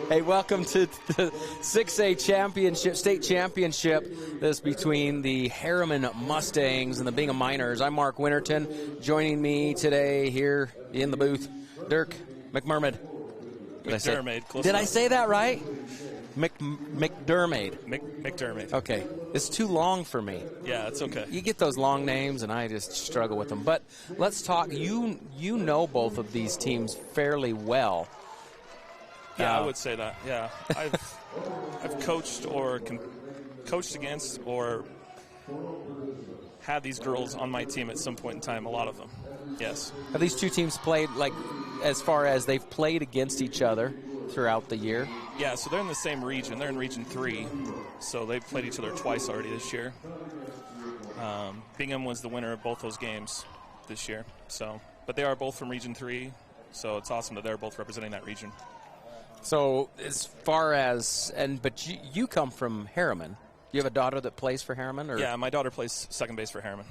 Hey, welcome to the 6A championship, state championship. This between the Herriman Mustangs and the Bingham Miners. I'm Mark Winterton. Joining me today here in the booth, Dirk McMurmid. Did I say that right? McDermott. McDermott. Okay. It's too long for me. Yeah, it's okay. You get those long names, and I just struggle with them. But let's talk. You know both of these teams fairly well. Yeah, I would say that. Yeah, I've coached or coached against or had these girls on my team at some point in time. A lot of them. Yes. Have these two teams played, like, as far as they've played against each other throughout the year? Yeah, so they're in the same region. They're in Region 3, so they've played each other twice already this year. Bingham was the winner of both those games this year. But they are both from Region 3, so it's awesome that they're both representing that region. So as far as, but you come from Herriman. You have a daughter that plays for Herriman? Or? Yeah, my daughter plays second base for Herriman.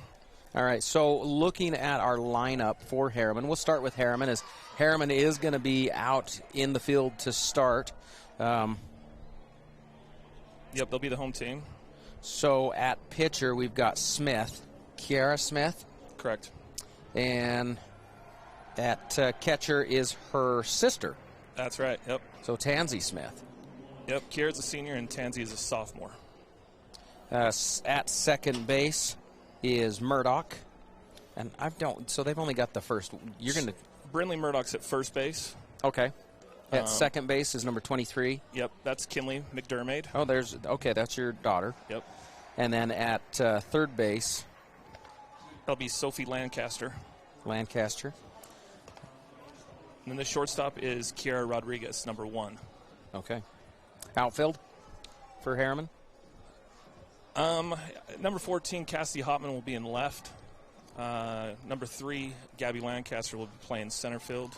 All right, so looking at our lineup for Herriman, we'll start with Herriman, as Herriman is going to be out in the field to start. Yep, they'll be the home team. So at pitcher, we've got Smith, Kiara Smith. Correct. And at catcher is her sister. That's right, yep. So Tansy Smith. Yep, Kiara's a senior and Tansy is a sophomore. At second base is Murdoch. And so they've only got the first. You're going to. Brinley Murdoch's at first base. Okay. At second base is number 23. Yep, that's Kinley McDermott. Oh, that's your daughter. Yep. And then at third base. That'll be Sophie Lancaster. Lancaster. And then the shortstop is Kiara Rodriguez, number 1. Okay. Outfield for Herriman? Number 14, Cassidy Hopman will be in left. Number 3, Gabby Lancaster will be playing center field.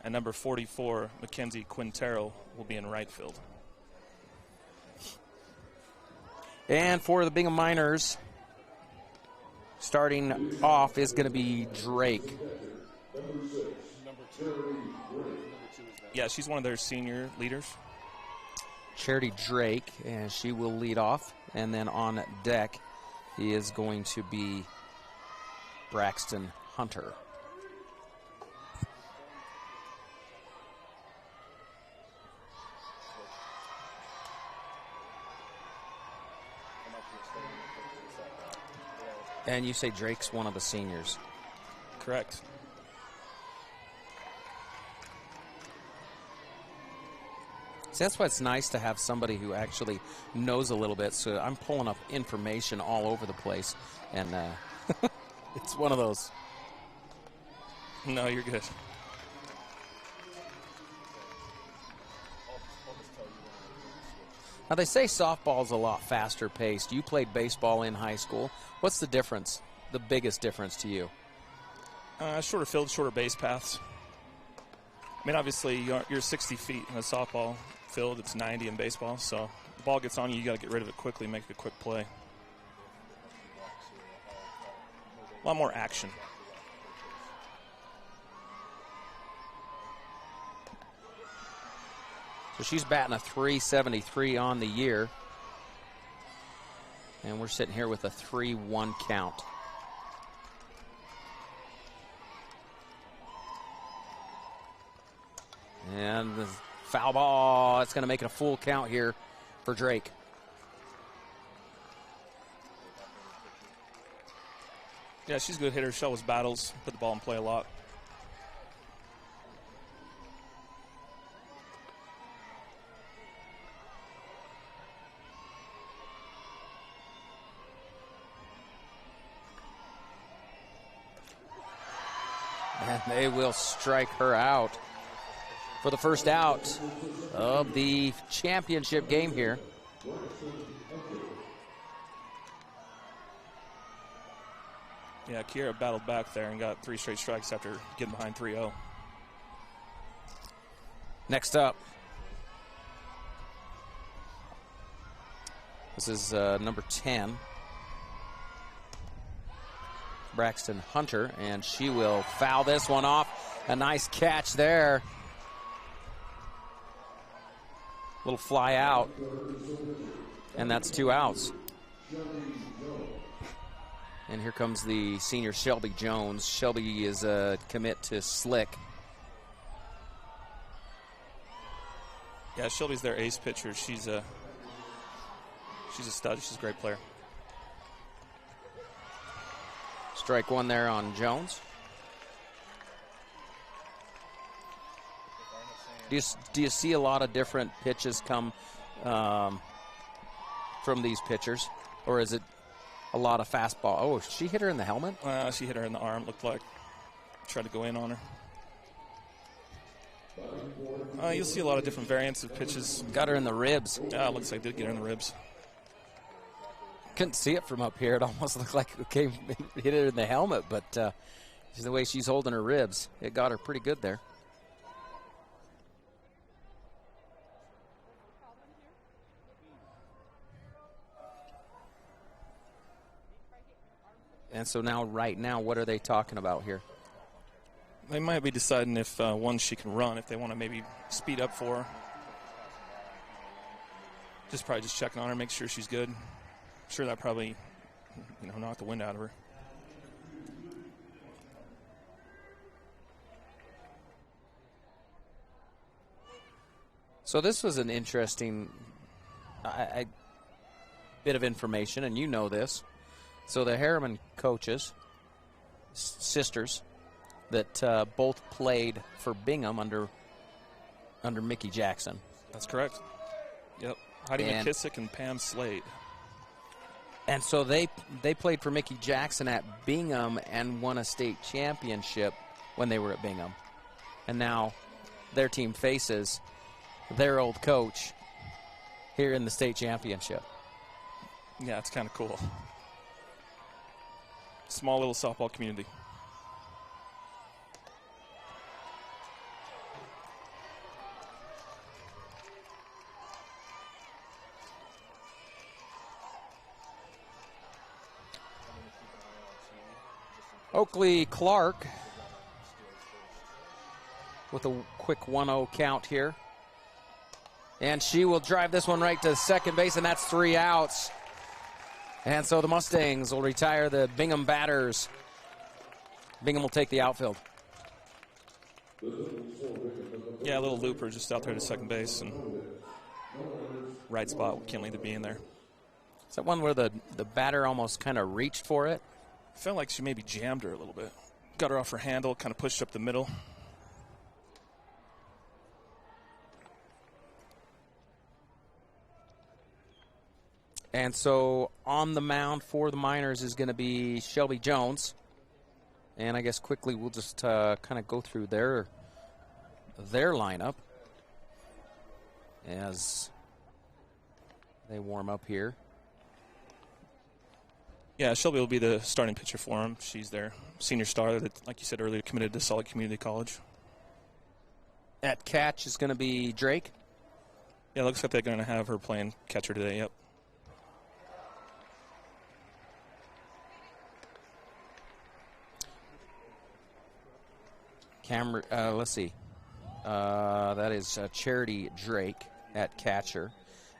And number 44, Mackenzie Quintero, will be in right field. And for the Bingham Miners, starting off is going to be Drake. Yeah, she's one of their senior leaders. Charity Drake, and she will lead off. And then on deck is going to be Braxton Hunter. And you say Drake's one of the seniors. Correct. See, that's why it's nice to have somebody who actually knows a little bit. So I'm pulling up information all over the place, and it's one of those. No, you're good. Now, they say softball's a lot faster paced. You played baseball in high school. What's the difference, the biggest difference to you? Shorter field, shorter base paths. I mean, obviously, you're 60 feet in a softball field. It's 90 in baseball. So the ball gets on you, you got to get rid of it quickly, make a quick play. A lot more action. So she's batting a .373 on the year. And we're sitting here with a 3-1 count. And the foul ball, it's going to make it a full count here for Drake. Yeah, she's a good hitter. She always battles, put the ball in play a lot. And they will strike her out for the first out of the championship game here. Yeah, Kiera battled back there and got 3 straight strikes after getting behind 3-0. Next up, this is number 10, Braxton Hunter, and she will foul this one off. A nice catch there. Little fly out, and that's 2 outs. And here comes the senior Shelby Jones. Shelby is a commit to Slick. Yeah, Shelby's their ace pitcher. She's a stud. She's a great player. Strike 1 there on Jones. Do you see a lot of different pitches come from these pitchers, or is it a lot of fastball? Oh, she hit her in the helmet? She hit her in the arm, looked like. Tried to go in on her. You'll see a lot of different variants of pitches. Got her in the ribs. Yeah, it looks like did get her in the ribs. Couldn't see it from up here. It almost looked like it hit her in the helmet, but the way she's holding her ribs, it got her pretty good there. And so now, right now, what are they talking about here? They might be deciding if, one, she can run, if they want to maybe speed up for her. Probably just checking on her, make sure she's good. I'm sure that probably, knocked the wind out of her. So this was an interesting bit of information, and you know this. So the Herriman coaches, sisters, that both played for Bingham under Mickey Jackson. That's correct. Yep. Heidi McKissick and Pam Slade. And so they played for Mickey Jackson at Bingham and won a state championship when they were at Bingham. And now their team faces their old coach here in the state championship. Yeah, it's kind of cool. Small little softball community. Oakley Clark with a quick 1-0 count here. And she will drive this one right to second base, and that's 3 outs. And so the Mustangs will retire the Bingham batters. Bingham will take the outfield. Yeah, a little looper just out there to second base, and right spot. Can't leave the B in there. Is that one where the batter almost kind of reached for it? Felt like she maybe jammed her a little bit. Got her off her handle, kind of pushed up the middle. And so on the mound for the Miners is going to be Shelby Jones. And I guess quickly we'll just kind of go through their lineup as they warm up here. Yeah, Shelby will be the starting pitcher for them. She's their senior star that, like you said earlier, committed to Salt Lake Community College. At catch is going to be Drake. Yeah, looks like they're going to have her playing catcher today, yep. Let's see. That is Charity Drake at catcher.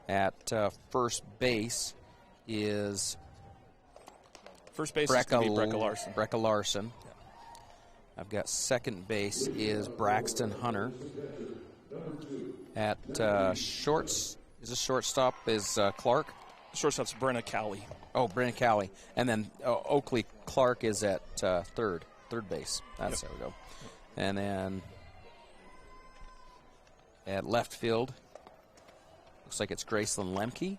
At first base is... First base is going to be Brecca Larson. Brecca Larson. Yeah. I've got second base is Braxton Hunter. At shortstop is Clark. Shortstop's Brenna Cowley. Oh, Brenna Cowley. And then Oakley Clark is at third base. That's There we go. And then at left field, looks like it's Graceland Lemke.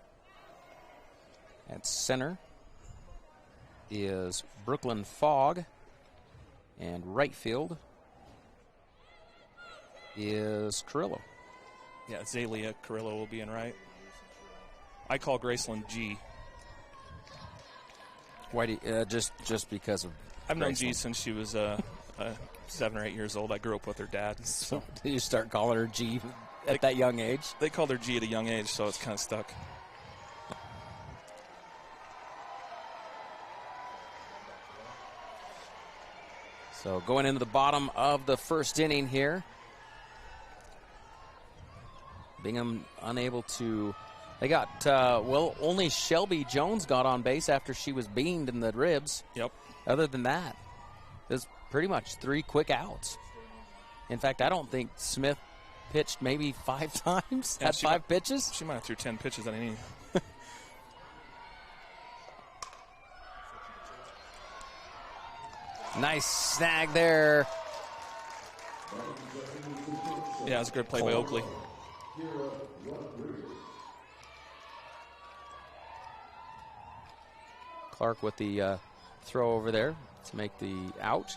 At center is Brooklyn Fogg. And right field is Carrillo. Yeah, Zalia Carrillo will be in right. I call Graceland G. Why do you, just because of I've known G since she was 7 or 8 years old. I grew up with her dad. So did you start calling her G at that young age? They called her G at a young age, so it's kind of stuck. So going into the bottom of the first inning here. Bingham unable to. They got, only Shelby Jones got on base after she was beamed in the ribs. Yep. Other than that, there's pretty much 3 quick outs. In fact, I don't think Smith pitched maybe 5 times, had 5 pitches. She might have threw 10 pitches at any. Nice snag there. Yeah, it was a good play by Oakley. Clark with the throw over there to make the out.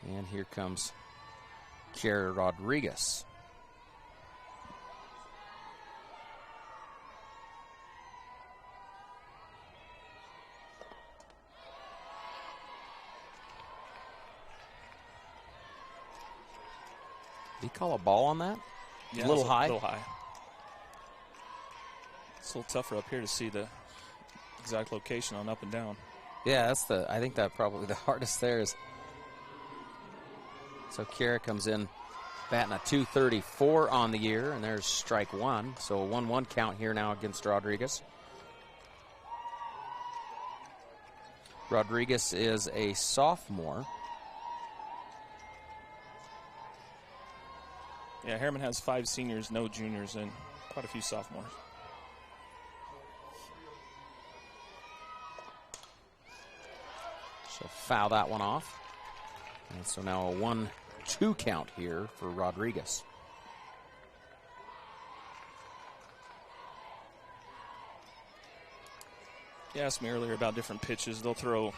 And here comes Kiera Rodriguez. Did he call a ball on that? Yeah, a little high? A little high. It's a little tougher up here to see the exact location on up and down. Yeah, I think that probably the hardest there is. So Kiera comes in batting a .234 on the year, and there's strike 1. So a 1-1 count here now against Rodriguez. Rodriguez is a sophomore. Yeah, Herriman has 5 seniors, no juniors, and quite a few sophomores. She'll foul that one off. And so now a 1-2 count here for Rodriguez. You asked me earlier about different pitches. They'll throw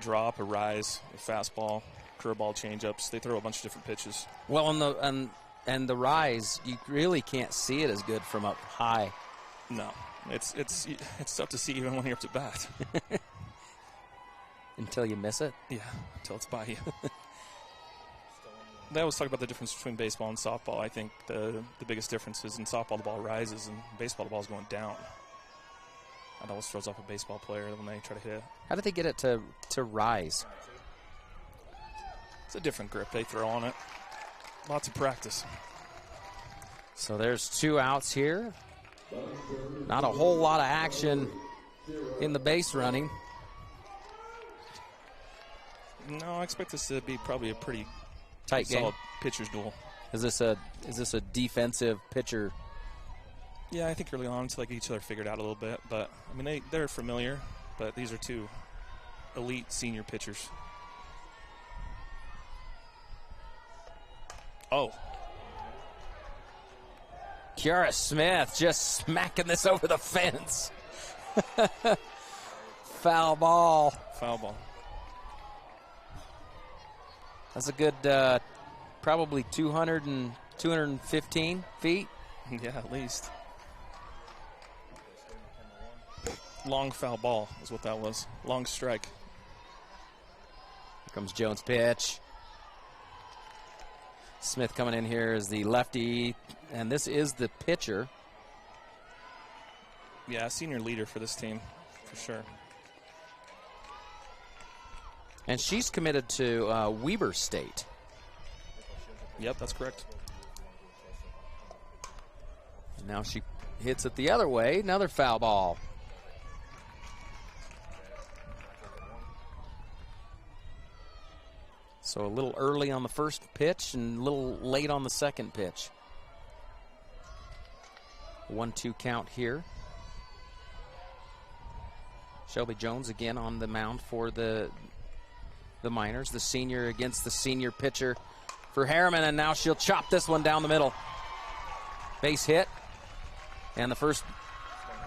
drop, a rise, a fastball, curveball, changeups. They throw a bunch of different pitches. Well, and the rise, you really can't see it as good from up high. No, it's tough to see even when you're up to bat. Until you miss it? Yeah, until it's by you. They always talk about the difference between baseball and softball. I think the biggest difference is in softball the ball rises and baseball the ball's going down. That always throws off a baseball player when they try to hit. How did they get it to rise? It's a different grip they throw on it. Lots of practice. So there's 2 outs here. Not a whole lot of action in the base running. No, I expect this to be probably a pretty tight solid game. Pitcher's duel. Is this a defensive pitcher? Yeah, I think early on to like each other figured out a little bit, but I mean they're familiar, but these are 2 elite senior pitchers. Oh. Kiara Smith just smacking this over the fence. Foul ball. Foul ball. That's a good, probably 215 feet. Yeah, at least. Long foul ball is what that was. Long strike. Here comes Jones' pitch. Smith coming in here as the lefty, and this is the pitcher. Yeah, senior leader for this team, for sure. And she's committed to Weber State. Yep, that's correct. And now she hits it the other way. Another foul ball. So a little early on the first pitch and a little late on the second pitch. 1-2 count here. Shelby Jones again on the mound for the Miners. The senior against the senior pitcher for Herriman, and now she'll chop this one down the middle. Base hit, and the first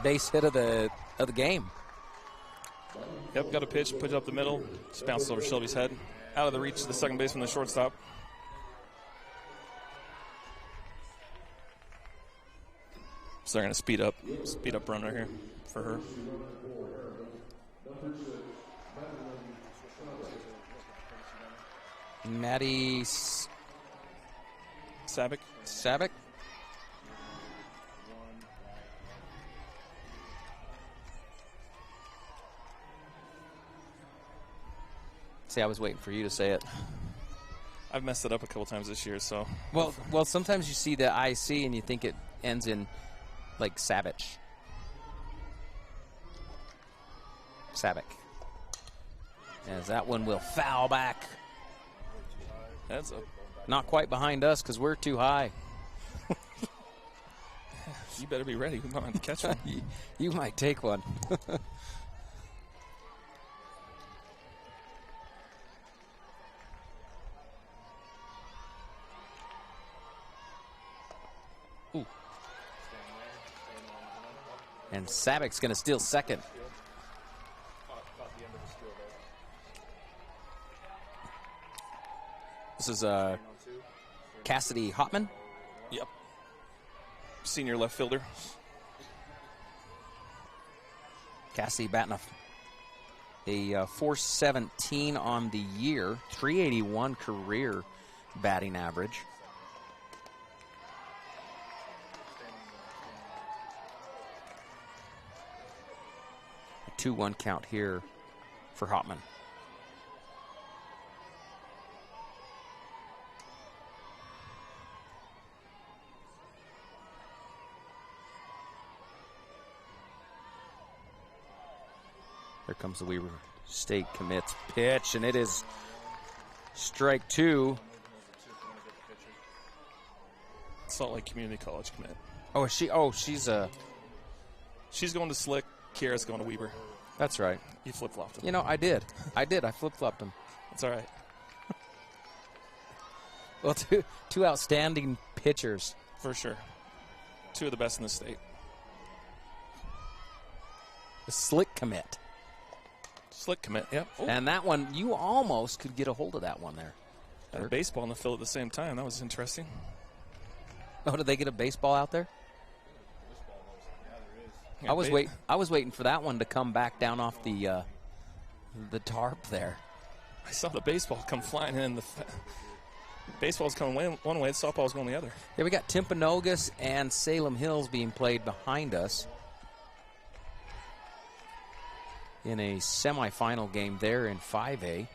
base hit of the game. Yep, got a pitch, put it up the middle, just bounced over Shelby's head. Out of the reach of the second baseman, the shortstop. So they're going to speed up run right here for her. Maddie Sabic. See, I was waiting for you to say it. I've messed it up a couple times this year, so. Well, sometimes you see the IC and you think it ends in, like, Savage. Sabic. As that one will foul back. That's a. Not quite behind us because we're too high. You better be ready. We might have to catch one. You might take one. Ooh. And Sabic's going to steal second. This is Cassidy Hotman. Yep. Senior left fielder. Cassidy batting a 417 on the year, 381 career batting average. A 2-1 count here for Hotman. Here comes the Weber State commits pitch, and it is strike two. Salt Lake Community College commit. Oh, she's going to Slick. Kiera's going to Weber. That's right. You flip-flopped him. You know, I did. I flip-flopped him. That's all right. Well, two outstanding pitchers. For sure. Two of the best in the state. The Slick commit. Slick commit, yep. Oh. And that one, you almost could get a hold of that one there. And a baseball in the field at the same time. That was interesting. Oh, did they get a baseball out there? Yeah, I was waiting for that one to come back down off the tarp there. I saw the baseball come flying in. The baseball's coming one way, the softball's going the other. Yeah, we got Timpanogos and Salem Hills being played behind us in a semifinal game there in 5A,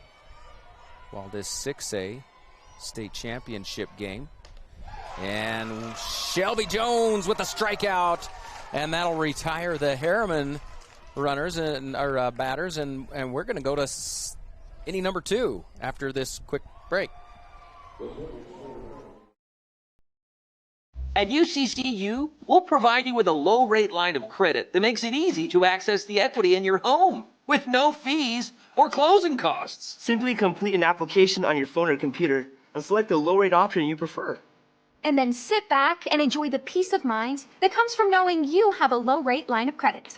while this 6A state championship game. And Shelby Jones with a strikeout, and that'll retire the Herriman runners and our batters, and we're going to go to inning number 2 after this quick break. At UCCU, we'll provide you with a low-rate line of credit that makes it easy to access the equity in your home with no fees or closing costs. Simply complete an application on your phone or computer and select the low-rate option you prefer. And then sit back and enjoy the peace of mind that comes from knowing you have a low-rate line of credit.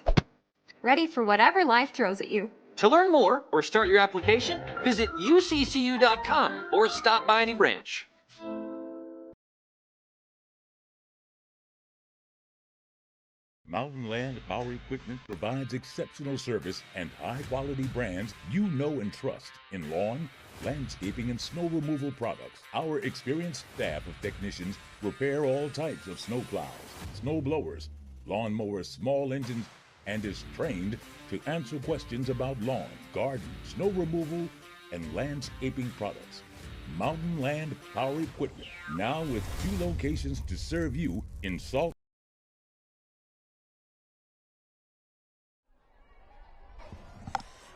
Ready for whatever life throws at you. To learn more or start your application, visit uccu.com or stop by any branch. Mountain Land Power Equipment provides exceptional service and high-quality brands you know and trust in lawn, landscaping, and snow removal products. Our experienced staff of technicians repair all types of snow plows, snow blowers, lawn mowers, small engines, and is trained to answer questions about lawn, garden, snow removal, and landscaping products. Mountain Land Power Equipment, now with 2 locations to serve you in Salt.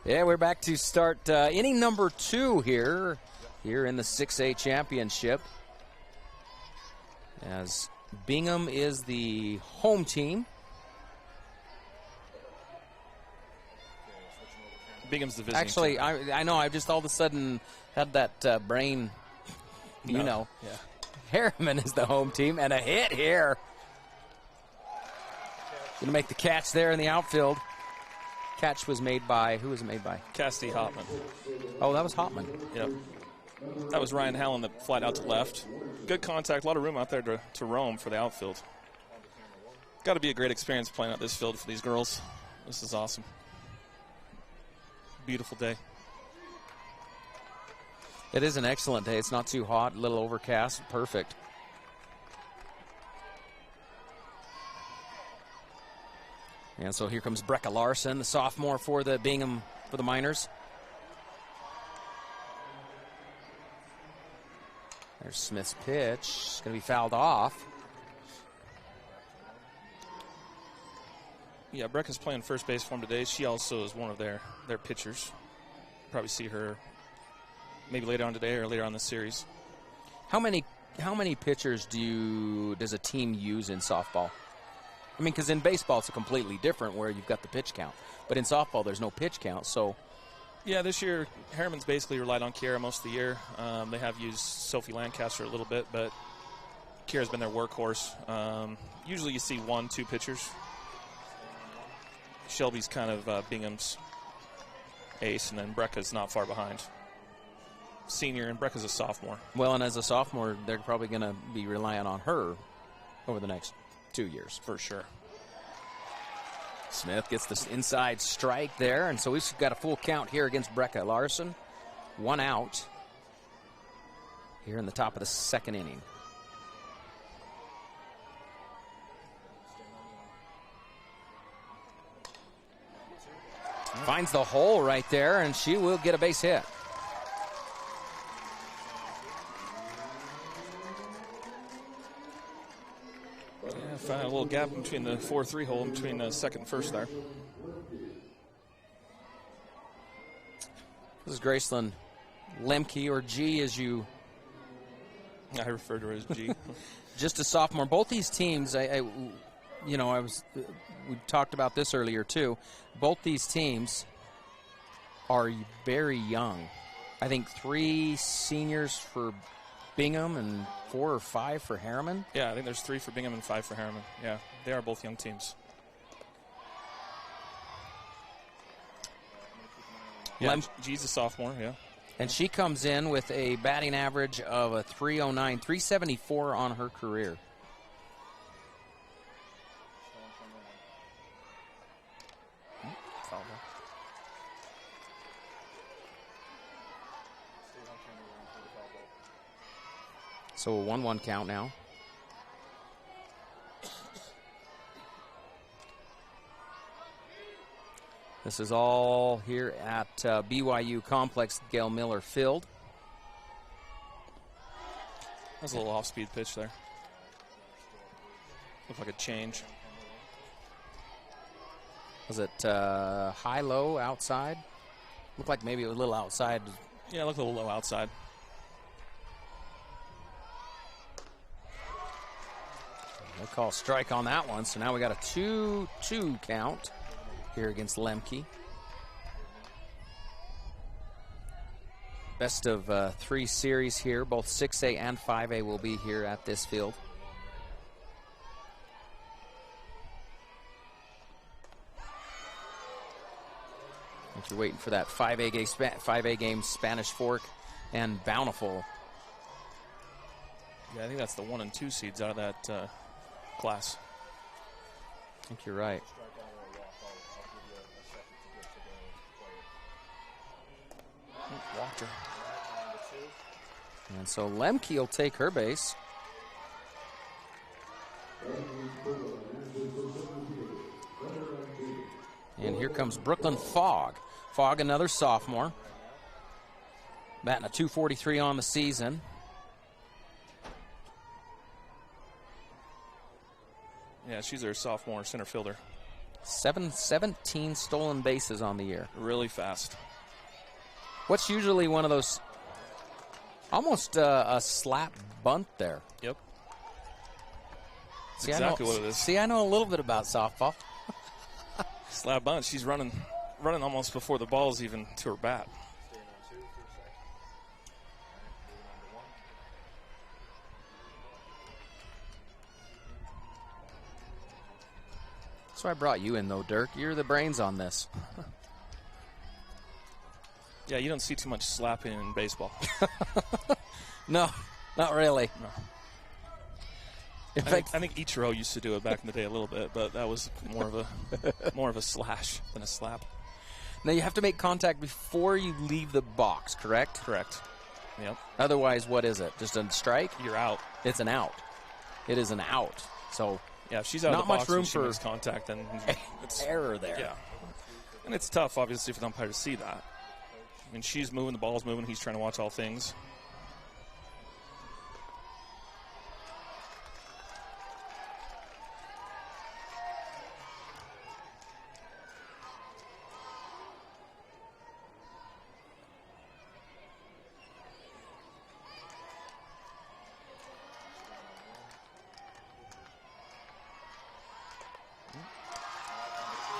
Yeah, we're back to start inning number 2 here in the 6A championship, as Bingham is the home team. Bingham's the visiting Actually, team. I know, I just all of a sudden had that brain, you know. Yeah. Herriman is the home team, and a hit here. Going to make the catch there in the outfield. Catch was made by, who was it made by? Cassidy Hotman. Oh, that was Hotman. Yep. That was Ryan Hallen that flied out to left. Good contact, a lot of room out there to roam for the outfield. Got to be a great experience playing out this field for these girls. This is awesome. Beautiful day. It is an excellent day. It's not too hot, a little overcast, perfect. And so here comes Brecca Larson, the sophomore for the Bingham, for the Miners. There's Smith's pitch. It's going to be fouled off. Yeah, Brecca's playing first base for him today. She also is one of their pitchers. Probably see her maybe later on today or later on this series. How many pitchers does a team use in softball? I mean, because in baseball it's a completely different where you've got the pitch count. But in softball there's no pitch count, so... Yeah, this year, Herriman's basically relied on Kiera most of the year. They have used Sophie Lancaster a little bit, but Kiera's been their workhorse. Usually you see 1-2 pitchers. Shelby's kind of Bingham's ace, and then Brecca's not far behind. Senior, and Brecca's a sophomore. Well, and as a sophomore, they're probably going to be relying on her over the next 2 years. For sure. Smith gets this inside strike there, and so we've got a full count here against Brecca Larson. 1 out here in the top of the second inning. Finds the hole right there, and she will get a base hit. Yeah, find a little gap between the 4-3 hole and between the second and first there. This is Graceland Lemke, or G as I refer to her as G. just a sophomore. Both these teams, we talked about this earlier too. Both these teams are very young. I think 3 seniors for Bingham and 4 or 5 for Herriman. Yeah, I think there's 3 for Bingham and 5 for Herriman. Yeah, they are both young teams. Yeah, G's a sophomore, yeah. And she comes in with a batting average of a 309, 374 on her career. So a 1-1 count now. This is all here at BYU Complex Gail Miller Field. That's a little off-speed pitch there. Looked like a change. Was it high-low outside? Looked like maybe it was a little outside. Yeah, it looked a little low outside. They call strike on that one, so now we got a 2-2 count here against Lemke. Best of 3 series here. Both 6A and 5A will be here at this field. If you're waiting for that 5A game, Spanish Fork and Bountiful. Yeah, I think that's the 1 and 2 seeds out of that class. I think you're right. Walked her. And so Lemke will take her base. And here comes Brooklyn Fogg. Fogg, another sophomore. Batting a .243 on the season. Yeah, she's their sophomore center fielder. 17 stolen bases on the year. Really fast. What's usually one of those, almost a slap bunt there? Yep. See, exactly what it is. See, I know a little bit about softball. Slap bunt. She's running almost before the ball's even to her bat. That's why I brought you in, though, Dirk. You're the brains on this. Yeah, you don't see too much slapping in baseball. No, not really. No. In fact, I think Ichiro used to do it back in the day a little bit, but that was more of a slash than a slap. Now you have to make contact before you leave the box, correct? Correct. Yep. Otherwise, what is it? Just a strike? You're out. It's an out. It is an out. So yeah, if she's out not of the box much room and she for makes contact, then it's error there. Yeah. And it's tough, obviously, for the umpire to see that. I mean, she's moving, the ball's moving, he's trying to watch all things.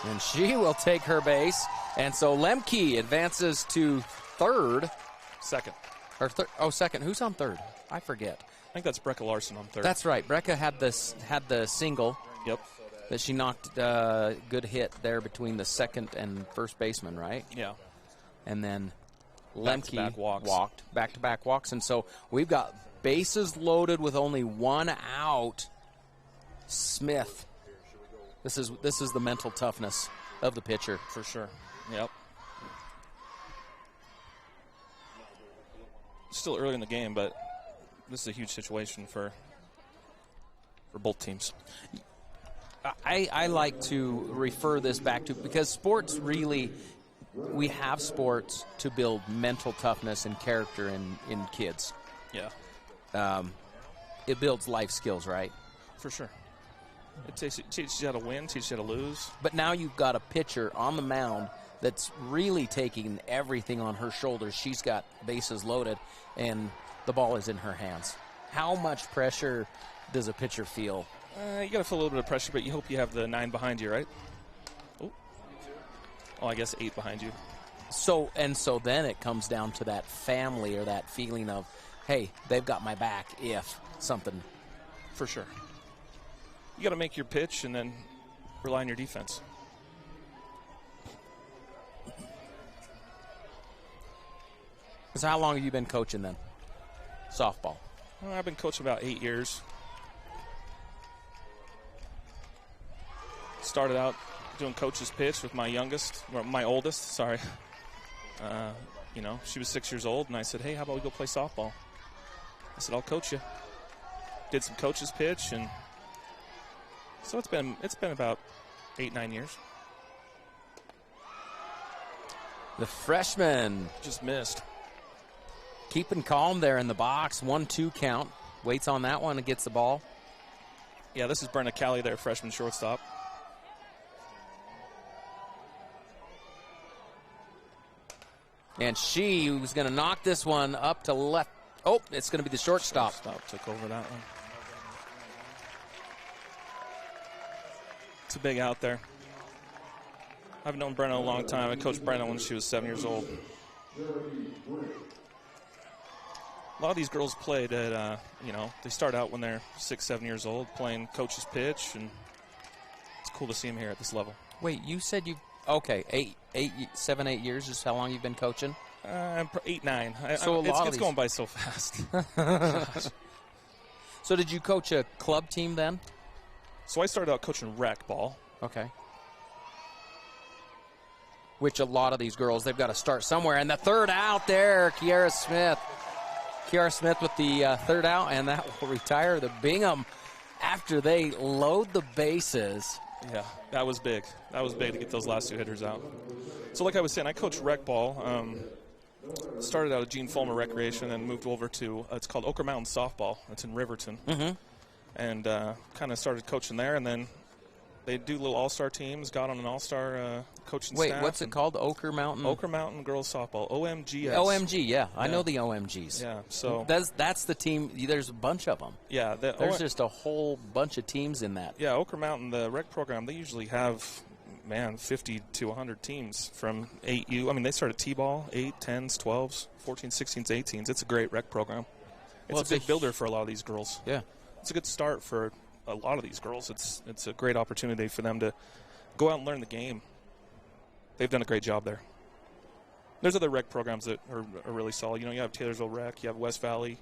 And she will take her base. And so Lemke advances to third. Second. Second. Who's on third? I forget. I think that's Brecca Larson on third. That's right. Brecca had the single. Yep. That she knocked good hit there between the second and first baseman, right? Yeah. And then Back-to-back Lemke walks. back-to-back walks. And so we've got bases loaded with only one out. Smith. This is the mental toughness of the pitcher. For sure. Yep. Still early in the game, but this is a huge situation for both teams. I like to refer this back to, because sports really, we have sports to build mental toughness and character in kids. Yeah. It builds life skills, right? For sure. It teaches you how to win, teaches you how to lose. But now you've got a pitcher on the mound that's really taking everything on her shoulders. She's got bases loaded, and the ball is in her hands. How much pressure does a pitcher feel? You got to feel a little bit of pressure, but you hope you have the 9 behind you, right? Oh, I guess 8 behind you. So then it comes down to that family or that feeling of, hey, they've got my back if something. For sure. You got to make your pitch and then rely on your defense. So how long have you been coaching then? Softball? Well, I've been coaching about 8 years. Started out doing coach's pitch with my oldest, sorry. She was 6 years old, and I said, hey, how about we go play softball? I said, I'll coach you. Did some coach's pitch, and so it's been about 8-9 years. The freshman just missed. Keeping calm there in the box. 1-2 count. Waits on that one and gets the ball. Yeah, this is Brenna Callie there, freshman shortstop. And she was going to knock this one up to left. Oh, it's going to be the shortstop. Took over that one. It's a big out there. I've known Brenna a long time. I coached Brenna when she was 7 years old. A lot of these girls played at, they start out when they're 6, 7 years old playing coach's pitch, and it's cool to see them here at this level. Wait, you said okay, 7, 8 years is how long you've been coaching? 8, 9. So it's going by so fast. So did you coach a club team then? So I started out coaching rec ball. Okay. Which a lot of these girls, they've got to start somewhere. And the third out there, Kiara Smith. Kiara Smith with the third out, and that will retire the Bingham after they load the bases. Yeah, that was big. That was big to get those last 2 hitters out. So like I was saying, I coach rec ball. Started out at Gene Fulmer Recreation and moved over to, it's called Oker Mountain Softball. It's in Riverton. Mm-hmm. And kind of started coaching there, and then they do little all-star teams, got on an all-star coaching staff. Wait, what's it called? Oker Mountain? Oker Mountain Girls Softball, OMGS. OMG, yeah. I know the OMGs. Yeah, so. That's the team. There's a bunch of them. Yeah. There's just a whole bunch of teams in that. Yeah, Oker Mountain, the rec program, they usually have, 50 to 100 teams from 8U. I mean, they start at T-ball, 8, 10s, 12s, 14s, 16s, 18s. It's a great rec program. It's a big builder for a lot of these girls. Yeah. It's a good start for a lot of these girls. It's a great opportunity for them to go out and learn the game. They've done a great job there. There's other rec programs that are really solid. You have Taylorsville Rec, you have West Valley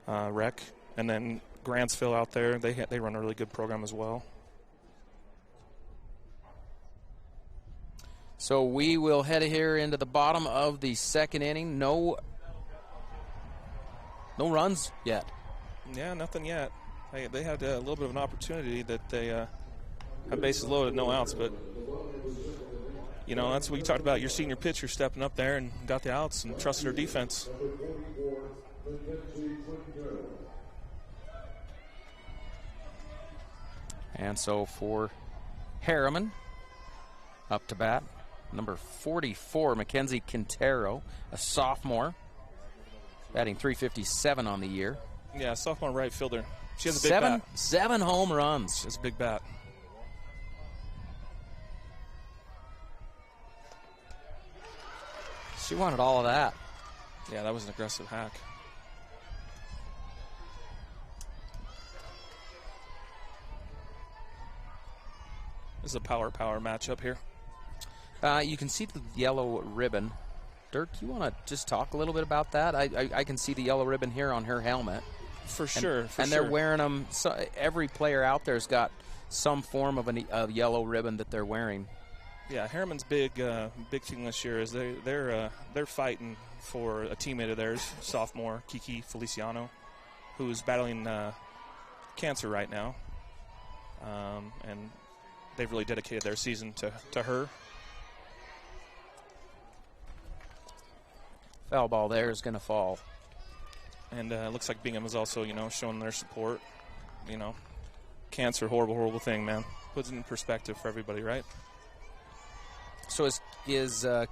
Rec, and then Grantsville out there. They run a really good program as well. So we will head here into the bottom of the second inning. No runs yet. Yeah, nothing yet. They had a little bit of an opportunity that they had bases loaded, no outs, but that's what you talked about. Your senior pitcher stepping up there and got the outs and trusted her defense. And so for Herriman, up to bat, number 44, Mackenzie Quintero, a sophomore, batting .357 on the year. Yeah, sophomore right fielder. She has a big bat. 7 home runs. She has a big bat. She wanted all of that. Yeah, that was an aggressive hack. This is a power matchup here. You can see the yellow ribbon. Dirk, you want to just talk a little bit about that? I can see the yellow ribbon here on her helmet. For sure. And they're wearing them. So every player out there's got some form of a yellow ribbon that they're wearing. Yeah, Herriman's big thing this year is they're fighting for a teammate of theirs, sophomore Kiki Feliciano, who's battling cancer right now, and they've really dedicated their season to her. Foul ball there is going to fall. And it looks like Bingham is also, showing their support. Cancer, horrible thing, man. Puts it in perspective for everybody, right? So is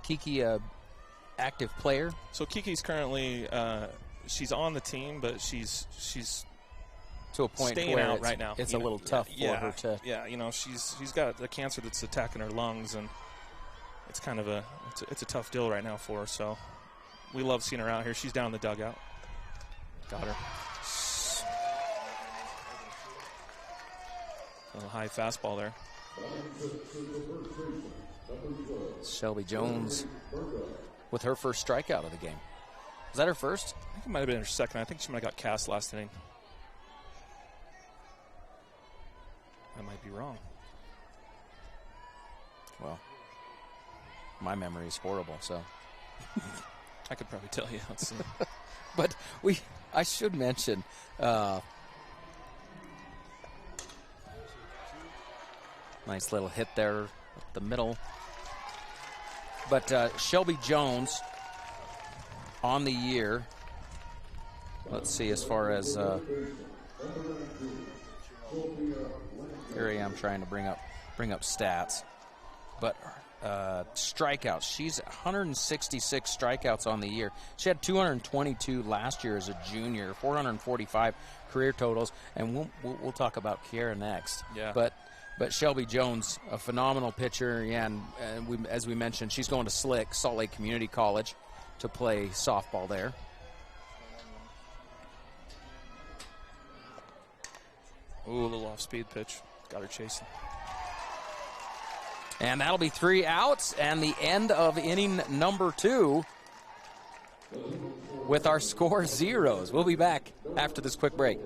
Kiki a active player? So Kiki's currently she's on the team, but she's to a point staying where out right now. It's a little tough for her to. Yeah, she's got a cancer that's attacking her lungs, and it's kind of it's a tough deal right now for her. So we love seeing her out here. She's down in the dugout. Got her. A little high fastball there. Shelby Jones with her first strikeout of the game. Was that her first? I think it might have been her second. I think she might have got cast last inning. I might be wrong. Well, my memory is horrible, so. I could probably tell you. Let's see. But I should mention, nice little hit there up the middle. But Shelby Jones on the year, let's see, as far as, here I am trying to bring up stats. But strikeouts, she's 166 strikeouts on the year. She had 222 last year as a junior, 445 career totals, and we'll talk about Kiera next. Yeah. But Shelby Jones, a phenomenal pitcher, and as we mentioned, she's going to Salt Lake Community College to play softball there. Ooh, a little off-speed pitch. Got her chasing. And that'll be 3 outs and the end of inning number 2 with our score zeros. We'll be back after this quick break.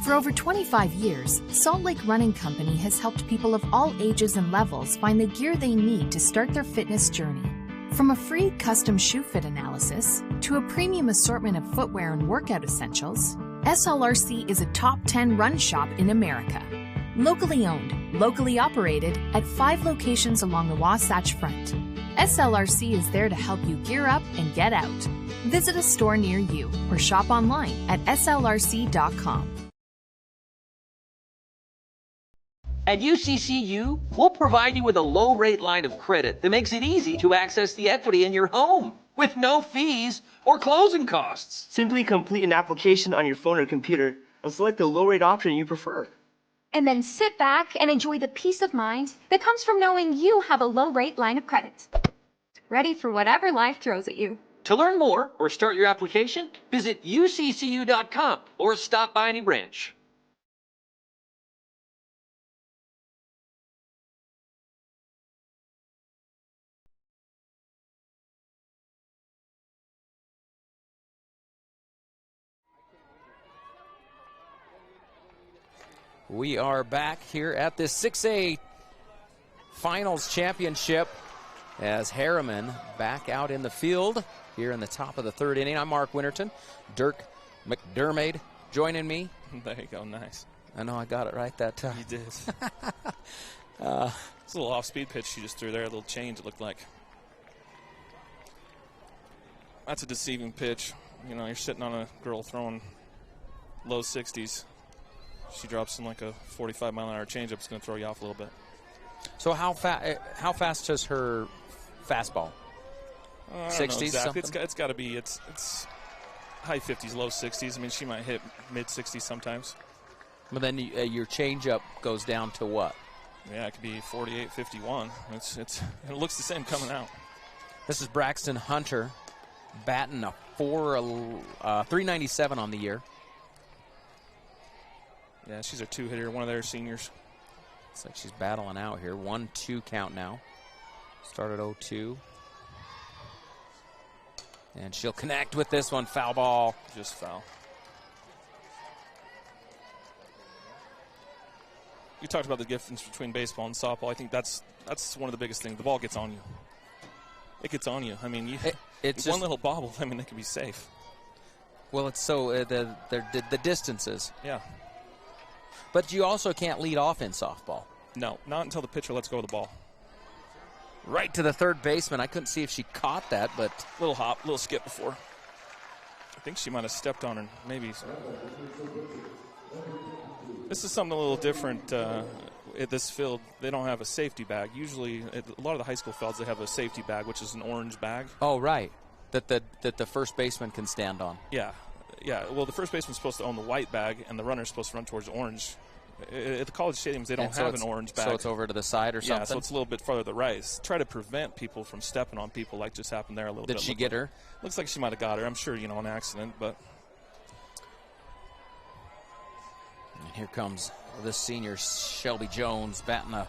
For over 25 years, Salt Lake Running Company has helped people of all ages and levels find the gear they need to start their fitness journey. From a free custom shoe fit analysis to a premium assortment of footwear and workout essentials, SLRC is a top 10 run shop in America. Locally owned, locally operated at 5 locations along the Wasatch Front. SLRC is there to help you gear up and get out. Visit a store near you or shop online at slrc.com. At UCCU, we'll provide you with a low-rate line of credit that makes it easy to access the equity in your home with no fees or closing costs. Simply complete an application on your phone or computer and select the low-rate option you prefer. And then sit back and enjoy the peace of mind that comes from knowing you have a low-rate line of credit. Ready for whatever life throws at you. To learn more or start your application, visit uccu.com or stop by any branch. We are back here at this 6A Finals Championship as Herriman back out in the field here in the top of the 3rd inning. I'm Mark Winterton. Dirk McDermott joining me. There you go, nice. I know I got it right that time. You did. It's a little off-speed pitch she just threw there, a little change it looked like. That's a deceiving pitch. You're sitting on a girl throwing low 60s. She drops in like a 45-mile-an-hour changeup. It's going to throw you off a little bit. So how fast is her fastball? 60s, exactly. something? It's got to be. It's high 50s, low 60s. I mean, she might hit mid 60s sometimes. But then your changeup goes down to what? Yeah, it could be 48-51. It looks the same coming out. This is Braxton Hunter batting a 397 on the year. Yeah, she's a 2-hitter, one of their seniors. Looks like she's battling out here. 1-2 count now. Started 0-2. And she'll connect with this one. Foul ball. Just foul. You talked about the difference between baseball and softball. I think that's one of the biggest things. The ball gets on you. It gets on you. I mean, it's one little bobble. I mean, they can be safe. Well, it's so the distances. Yeah. But you also can't lead off in softball. No, not until the pitcher lets go of the ball. Right to the third baseman. I couldn't see if she caught that, but little hop, little skip before. I think she might have stepped on her. Maybe. This is something a little different at this field. They don't have a safety bag. Usually, at a lot of the high school fields, they have a safety bag, which is an orange bag. Oh, right. That the first baseman can stand on. Yeah. Yeah. Well, the first baseman's supposed to own the white bag, and the runner's supposed to run towards the orange. At the college stadiums, they don't have an orange bag. So it's over to the side or something? Yeah, so it's a little bit farther to the right. Try to prevent people from stepping on people like just happened there a little bit. Did she get her? Looks like she might have got her. I'm sure, an accident, but. And here comes this senior, Shelby Jones, batting a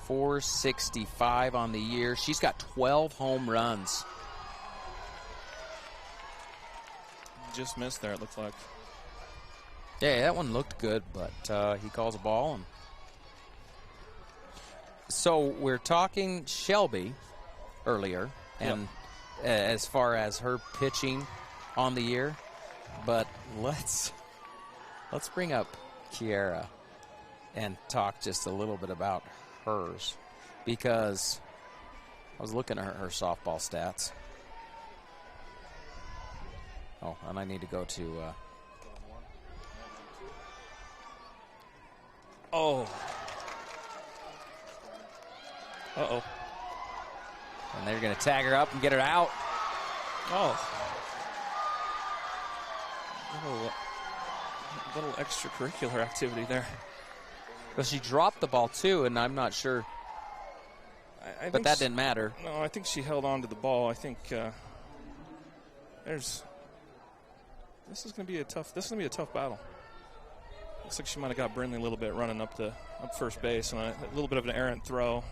465 on the year. She's got 12 home runs. Just missed there, it looks like. Yeah, that one looked good, but he calls a ball. And so we're talking Shelby earlier, and as far as her pitching on the year, but let's bring up Kiera and talk just a little bit about hers, because I was looking at her softball stats. Oh, and I need to go to... Oh. Uh-oh. And they're going to tag her up and get her out. Oh. Little extracurricular activity there. But she dropped the ball, too, and I'm not sure. But that didn't matter. No, I think she held on to the ball. I think this is going to be a tough battle. Looks like she might have got Brindley a little bit running up first base, and a little bit of an errant throw.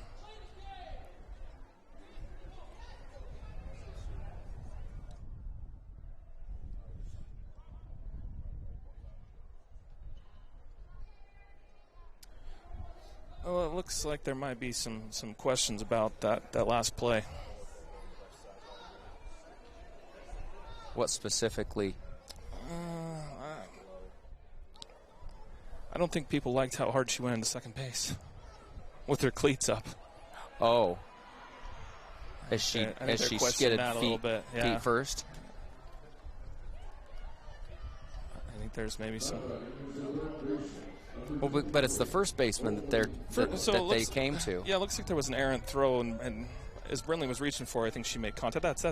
Well, it looks like there might be some questions about that last play. What specifically? I don't think people liked how hard she went into second base with her cleats up. Oh. As she skidded feet first? I think there's maybe some... Well, but it's the first baseman that they came to. Yeah, it looks like there was an errant throw, and as Brindley was reaching for, I think she made contact. That's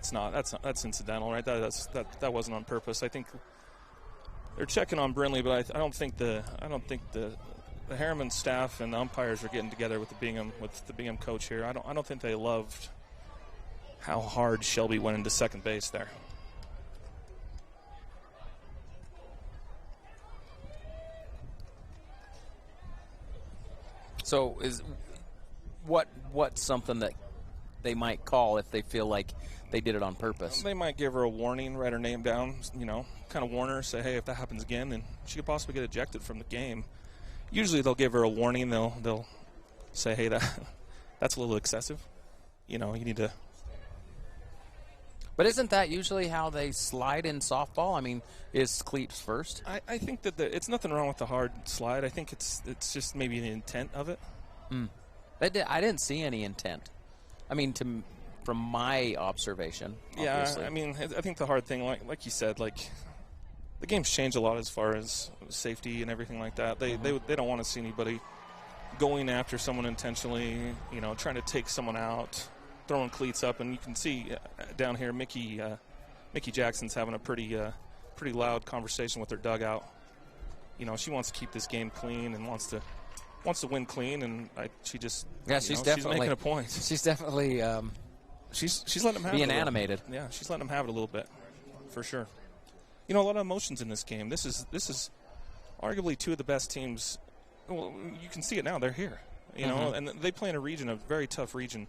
incidental, right? That wasn't on purpose. I think they're checking on Brindley, but I don't think the Herriman staff and the umpires are getting together with the Bingham coach here. I don't think they loved how hard Shelby went into second base there. So is what's something that they might call if they feel like they did it on purpose? They might give her a warning, write her name down, kind of warn her, say, hey, if that happens again, then she could possibly get ejected from the game. Usually they'll give her a warning. They'll say, hey, that's a little excessive. You need to. But isn't that usually how they slide in softball? I mean, is cleats first? I think that it's nothing wrong with the hard slide. I think it's just maybe the intent of it. I didn't see any intent. I mean, from my observation, obviously. Yeah, I mean, I think the hard thing, like you said, like the game's changed a lot as far as safety and everything like that. They don't want to see anybody going after someone intentionally, trying to take someone out, throwing cleats up, and you can see down here Mickey Jackson's having a pretty loud conversation with her dugout. She wants to keep this game clean and wants to wants to win clean, and she just she's definitely making a point. She's definitely she's letting them have being it animated. Yeah, she's letting them have it a little bit, for sure. A lot of emotions in this game. This is arguably two of the best teams. Well, you can see it now. They're here, and they play in a region, a very tough region.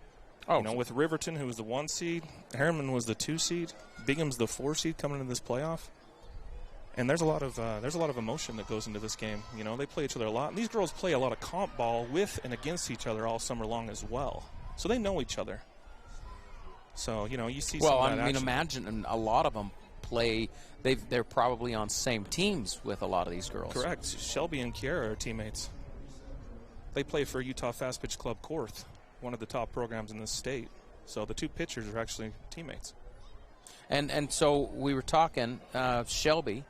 With Riverton, who was the 1 seed, Herriman was the 2 seed, Bingham's the 4 seed coming into this playoff. And there's a lot of emotion that goes into this game. They play each other a lot, and these girls play a lot of comp ball with and against each other all summer long as well. So they know each other. So you see. Well, some of that action. imagine a lot of them play. They're probably on same teams with a lot of these girls. Correct. Shelby and Kiara are teammates. They play for Utah Fast Pitch Club Korth, one of the top programs in this state. So the two pitchers are actually teammates. And so we were talking, Shelby,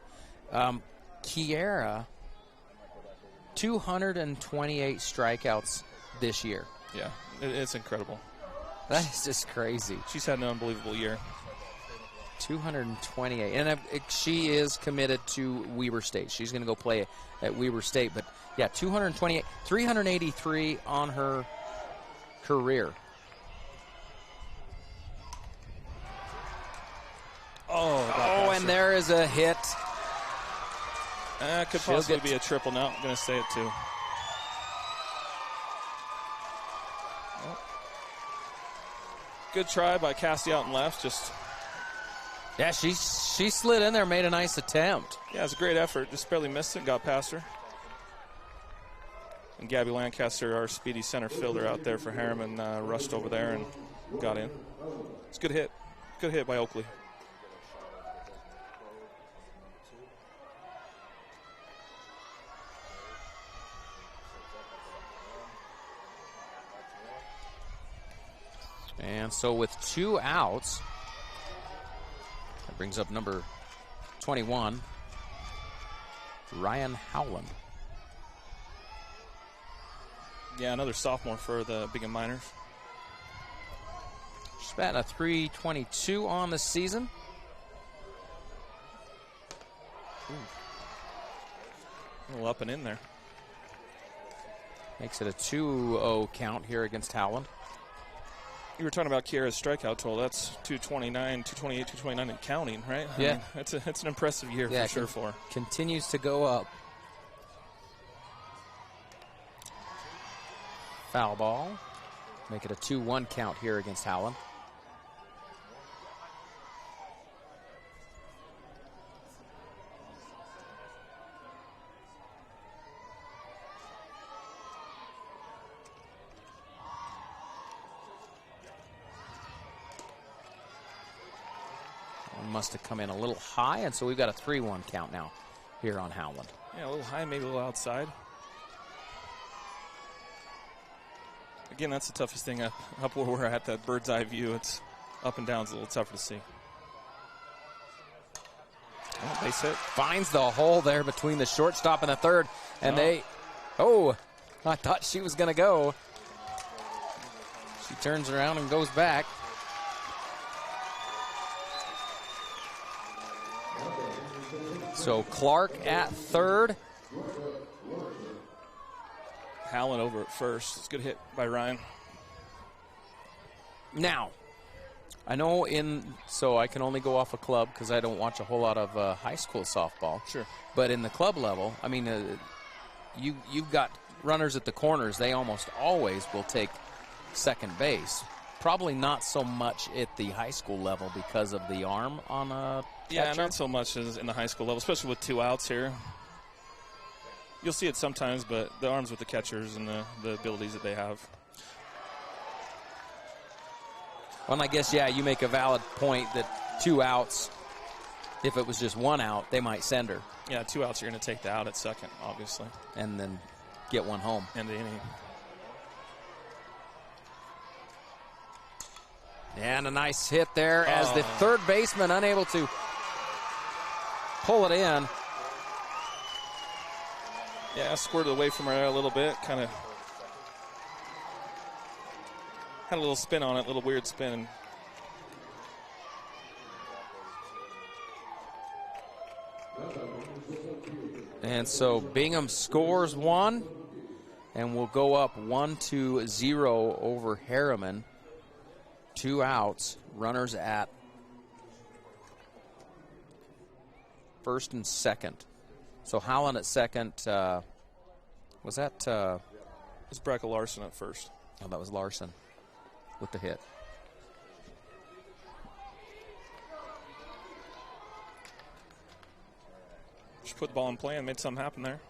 Kiara, 228 strikeouts this year. Yeah, it's incredible. That is just crazy. She's had an unbelievable year. 228. And she is committed to Weber State. She's going to go play at Weber State. But, yeah, 228, 383 on her career. And there is a hit. Could possibly be a triple now. I'm going to say it, too. Good try by Cassie out and left. Yeah, she slid in there, made a nice attempt. Yeah, it was a great effort. Just barely missed it and got past her. And Gabby Lancaster, our speedy center fielder out there for Herriman, rushed over there and got in. It's a good hit. Good hit by Oakley. And so with 2 outs, that brings up number 21, Ryan Howland. Yeah, another sophomore for the Bingham Miners. She's batting a .322 on the season. A little up and in there. Makes it a 2-0 count here against Howland. You were talking about Kiara's strikeout total. That's 229, 228, 229 and counting, right? I mean, it's an impressive year for sure for her. Continues to go up. Foul ball. Make it a 2-1 count here against Howland. Must have come in a little high, and so we've got a 3-1 count now here on Howland. Yeah, a little high, maybe a little outside. Again, that's the toughest thing up where we're at, that bird's eye view. It's up and down, it's a little tougher to see. Oh, base hit. Finds the hole there between the shortstop and the third, and I thought she was going to go. She turns around and goes back. So Clark at third. Howland over at first. It's a good hit by Ryan. Now, I know so I can only go off a club because I don't watch a whole lot of high school softball. Sure. But in the club level, I mean, you've got runners at the corners. They almost always will take second base. Probably not so much at the high school level because of the arm on a catcher. Yeah, not so much as in the high school level, especially with 2 outs here. You'll see it sometimes, but the arms with the catchers and the abilities that they have. Well, and I guess, you make a valid point that 2 outs, if it was just 1 out, they might send her. Yeah, 2 outs, you're going to take the out at second, obviously. And then get 1 home. End the inning. And a nice hit there as the third baseman unable to pull it in. Yeah, squirted away from her a little bit. Kind of had a little spin on it, a little weird spin. And so Bingham scores 1. and will go up 1-0 over Herriman. 2 outs, runners at first and second. So Howland at second. Was that? It was Breca Larson at first. Oh, that was Larson with the hit. Just put the ball in play and made something happen there.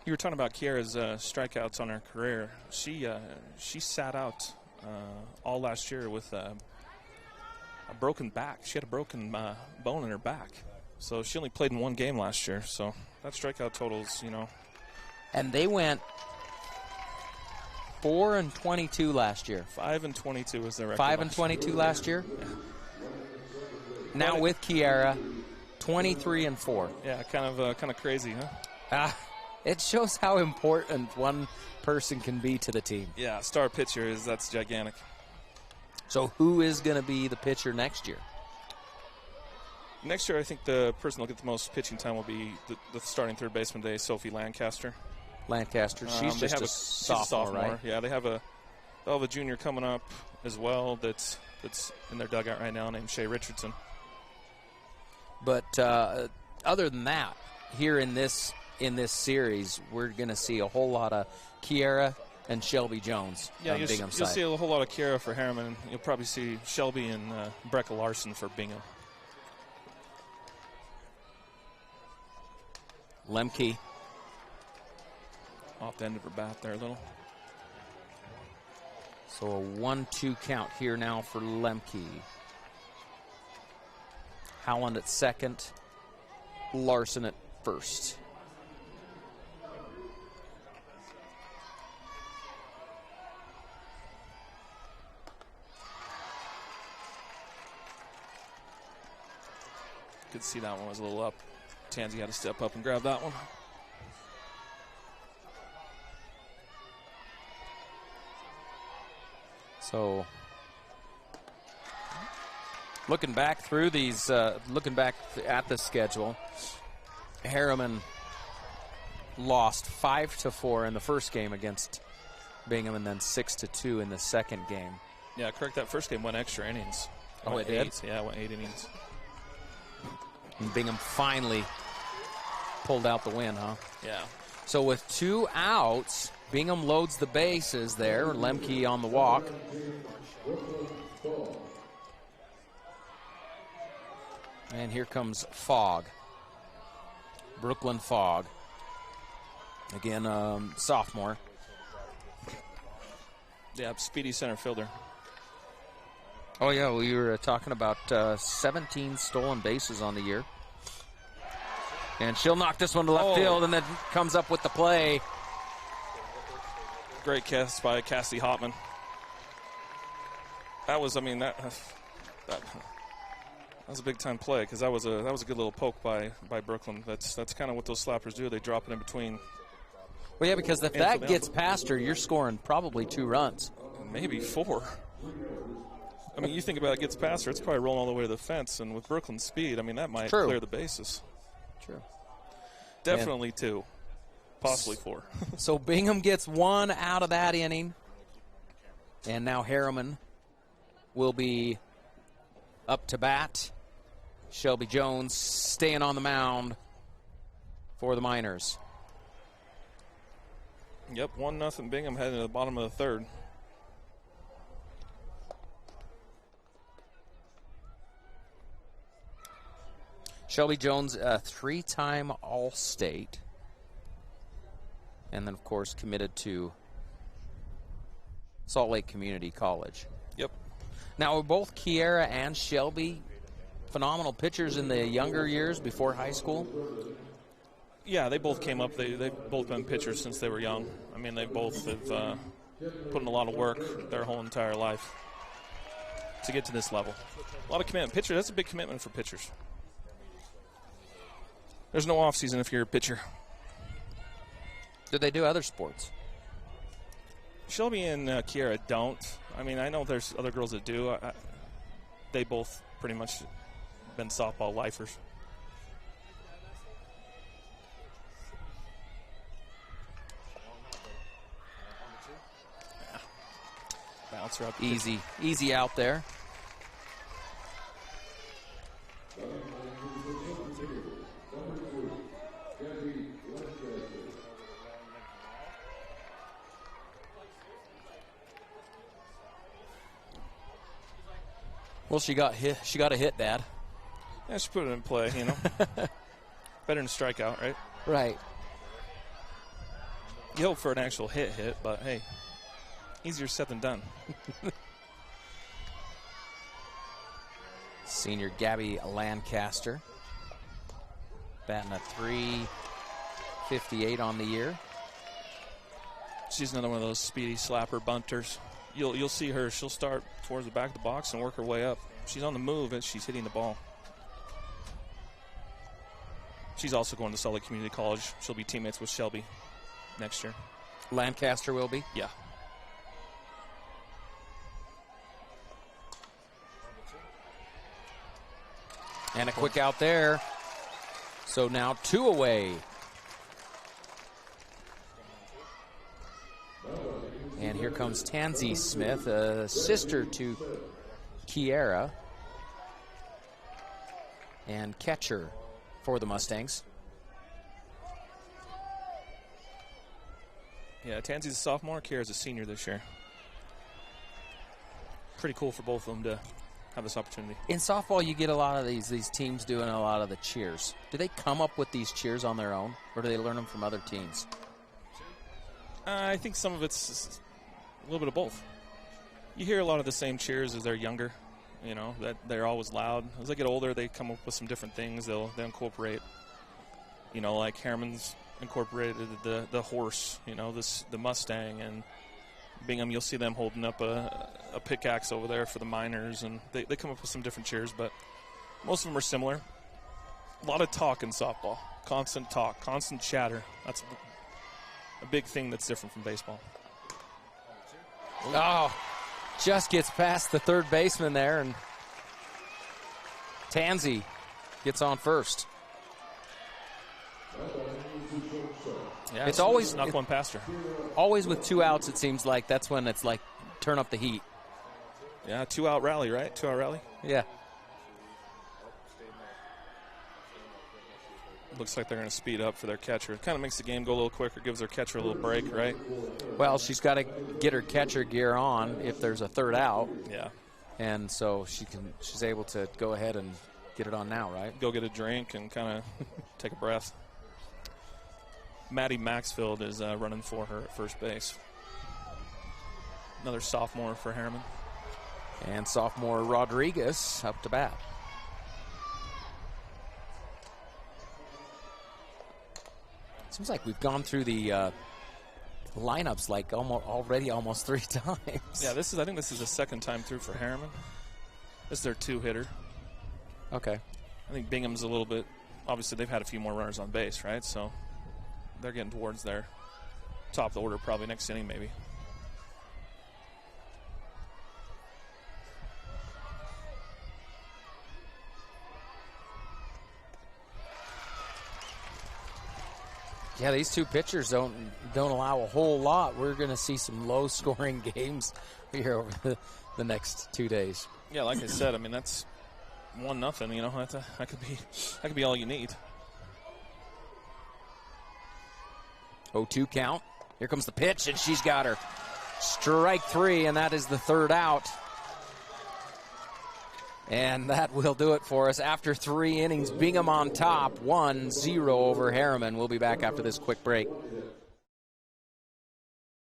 You were talking about Kiera's strikeouts on her career. She sat out all last year with a broken back. She had a broken bone in her back. So she only played in 1 game last year. So that strikeout totals, And they went 4-22 last year. 5-22 was their record. 5-22 last year. Yeah. Now with Kiera, 23-4. Yeah, kind of crazy, huh? It shows how important one person can be to the team. Yeah, star pitcher that's gigantic. So who is going to be the pitcher next year? Next year, I think the person that'll get the most pitching time will be the starting third baseman today, Sophie Lancaster. Lancaster, she's just a sophomore, right? Yeah, they'll have a junior coming up as well that's in their dugout right now named Shay Richardson. But other than that, here in this series, we're going to see a whole lot of Kiera and Shelby Jones on Bingham's side. You'll see a whole lot of Kiera for Herriman. You'll probably see Shelby and Breca Larson for Bingham. Lemke. Off the end of her bat there a little. So a 1-2 count here now for Lemke. Howland at second. Larson at first. Could see that one was a little up. Tansy had to step up and grab that one. So, looking back through these, looking back at the schedule, Herriman lost 5-4 in the first game against Bingham, and then 6-2 in the second game. Yeah, correct. That first game went extra innings. Oh, it did? Yeah, it went 8 innings. And Bingham finally pulled out the win, huh? Yeah. So with 2 outs, Bingham loads the bases there. Lemke on the walk. And here comes Fogg. Brooklyn Fogg. Again, sophomore. Yeah, speedy center fielder. Oh, yeah, we were talking about 17 stolen bases on the year. And she'll knock this one to left field and then comes up with the play. Great catch by Cassie Hopman. That was, that was a big time play because that was a good little poke by Brooklyn. That's kind of what those slappers do. They drop it in between. Well, yeah, because if that gets past her, you're scoring probably 2 runs. Maybe 4. You think about it gets past her, it's probably rolling all the way to the fence. And with Brooklyn's speed, that might clear the bases. True. Definitely 2. Possibly 4. So Bingham gets 1 out of that inning. And now Herriman will be up to bat. Shelby Jones staying on the mound for the Miners. Yep, 1-0 Bingham heading to the bottom of the third. Shelby Jones, a 3-time All-State. And then, of course, committed to Salt Lake Community College. Yep. Now, are both Kiera and Shelby phenomenal pitchers in the younger years before high school? Yeah, they both came up. They've both been pitchers since they were young. They both have put in a lot of work their whole entire life to get to this level. A lot of commitment. Pitcher, that's a big commitment for pitchers. There's no off season if you're a pitcher. Do they do other sports? Shelby and Kiera don't. I know there's other girls that do. They both pretty much been softball lifers. Bouncer up. Easy out there. Well, she got hit. She got a hit, Dad. Yeah, she put it in play, you know. Better than strikeout, right? Right. You hope for an actual hit, but hey, easier said than done. Senior Gabby Lancaster batting a .358 on the year. She's another one of those speedy slapper bunters. You'll see her. She'll start towards the back of the box and work her way up. She's on the move as she's hitting the ball. She's also going to Salt Lake Community College. She'll be teammates with Shelby next year. Lancaster will be? Yeah. And a quick out there. So now 2 away. And here comes Tansy Smith, a sister to Kiera, and catcher for the Mustangs. Yeah, Tansy's a sophomore, Kiera's a senior this year. Pretty cool for both of them to have this opportunity. In softball, you get a lot of these teams doing a lot of the cheers. Do they come up with these cheers on their own, or do they learn them from other teams? I think some of it's a little bit of both. You hear a lot of the same cheers as they're younger, you know, that they're always loud. As they get older, they come up with some different things. They'll incorporate, you know, like Herriman's incorporated the horse, you know, the Mustang, and Bingham, you'll see them holding up a pickaxe over there for the miners, and they come up with some different cheers, but most of them are similar. A lot of talk in softball, constant talk, constant chatter. That's a big thing that's different from baseball. Oh, just gets past the third baseman there, and Tansy gets on first. Yeah, it's always snuck one past her. Always with 2 outs, it seems like that's when it's like turn up the heat. Yeah, 2-out rally, right? 2-out rally? Yeah. Looks like they're going to speed up for their catcher. It kind of makes the game go a little quicker, gives their catcher a little break, right? Well, she's got to get her catcher gear on if there's a third out. Yeah. And so she's able to go ahead and get it on now, right? Go get a drink and kind of take a breath. Maddie Maxfield is running for her at first base. Another sophomore for Herriman. And sophomore Rodriguez up to bat. Seems like we've gone through the lineups like almost 3 times. Yeah, I think this is the second time through for Herriman. This is their 2-hitter. Okay. I think Bingham's a little bit, obviously they've had a few more runners on base, right? So they're getting towards their top of the order probably next inning maybe. Yeah, these 2 pitchers don't allow a whole lot. We're going to see some low-scoring games here over the next 2 days. Yeah, like I said, I mean that's 1-0. You know, that could be all you need. 0-2 count. Here comes the pitch, and she's got her. Strike 3, and that is the 3rd out. And that will do it for us after 3 innings. Bingham on top, 1-0 over Herriman. We'll be back after this quick break.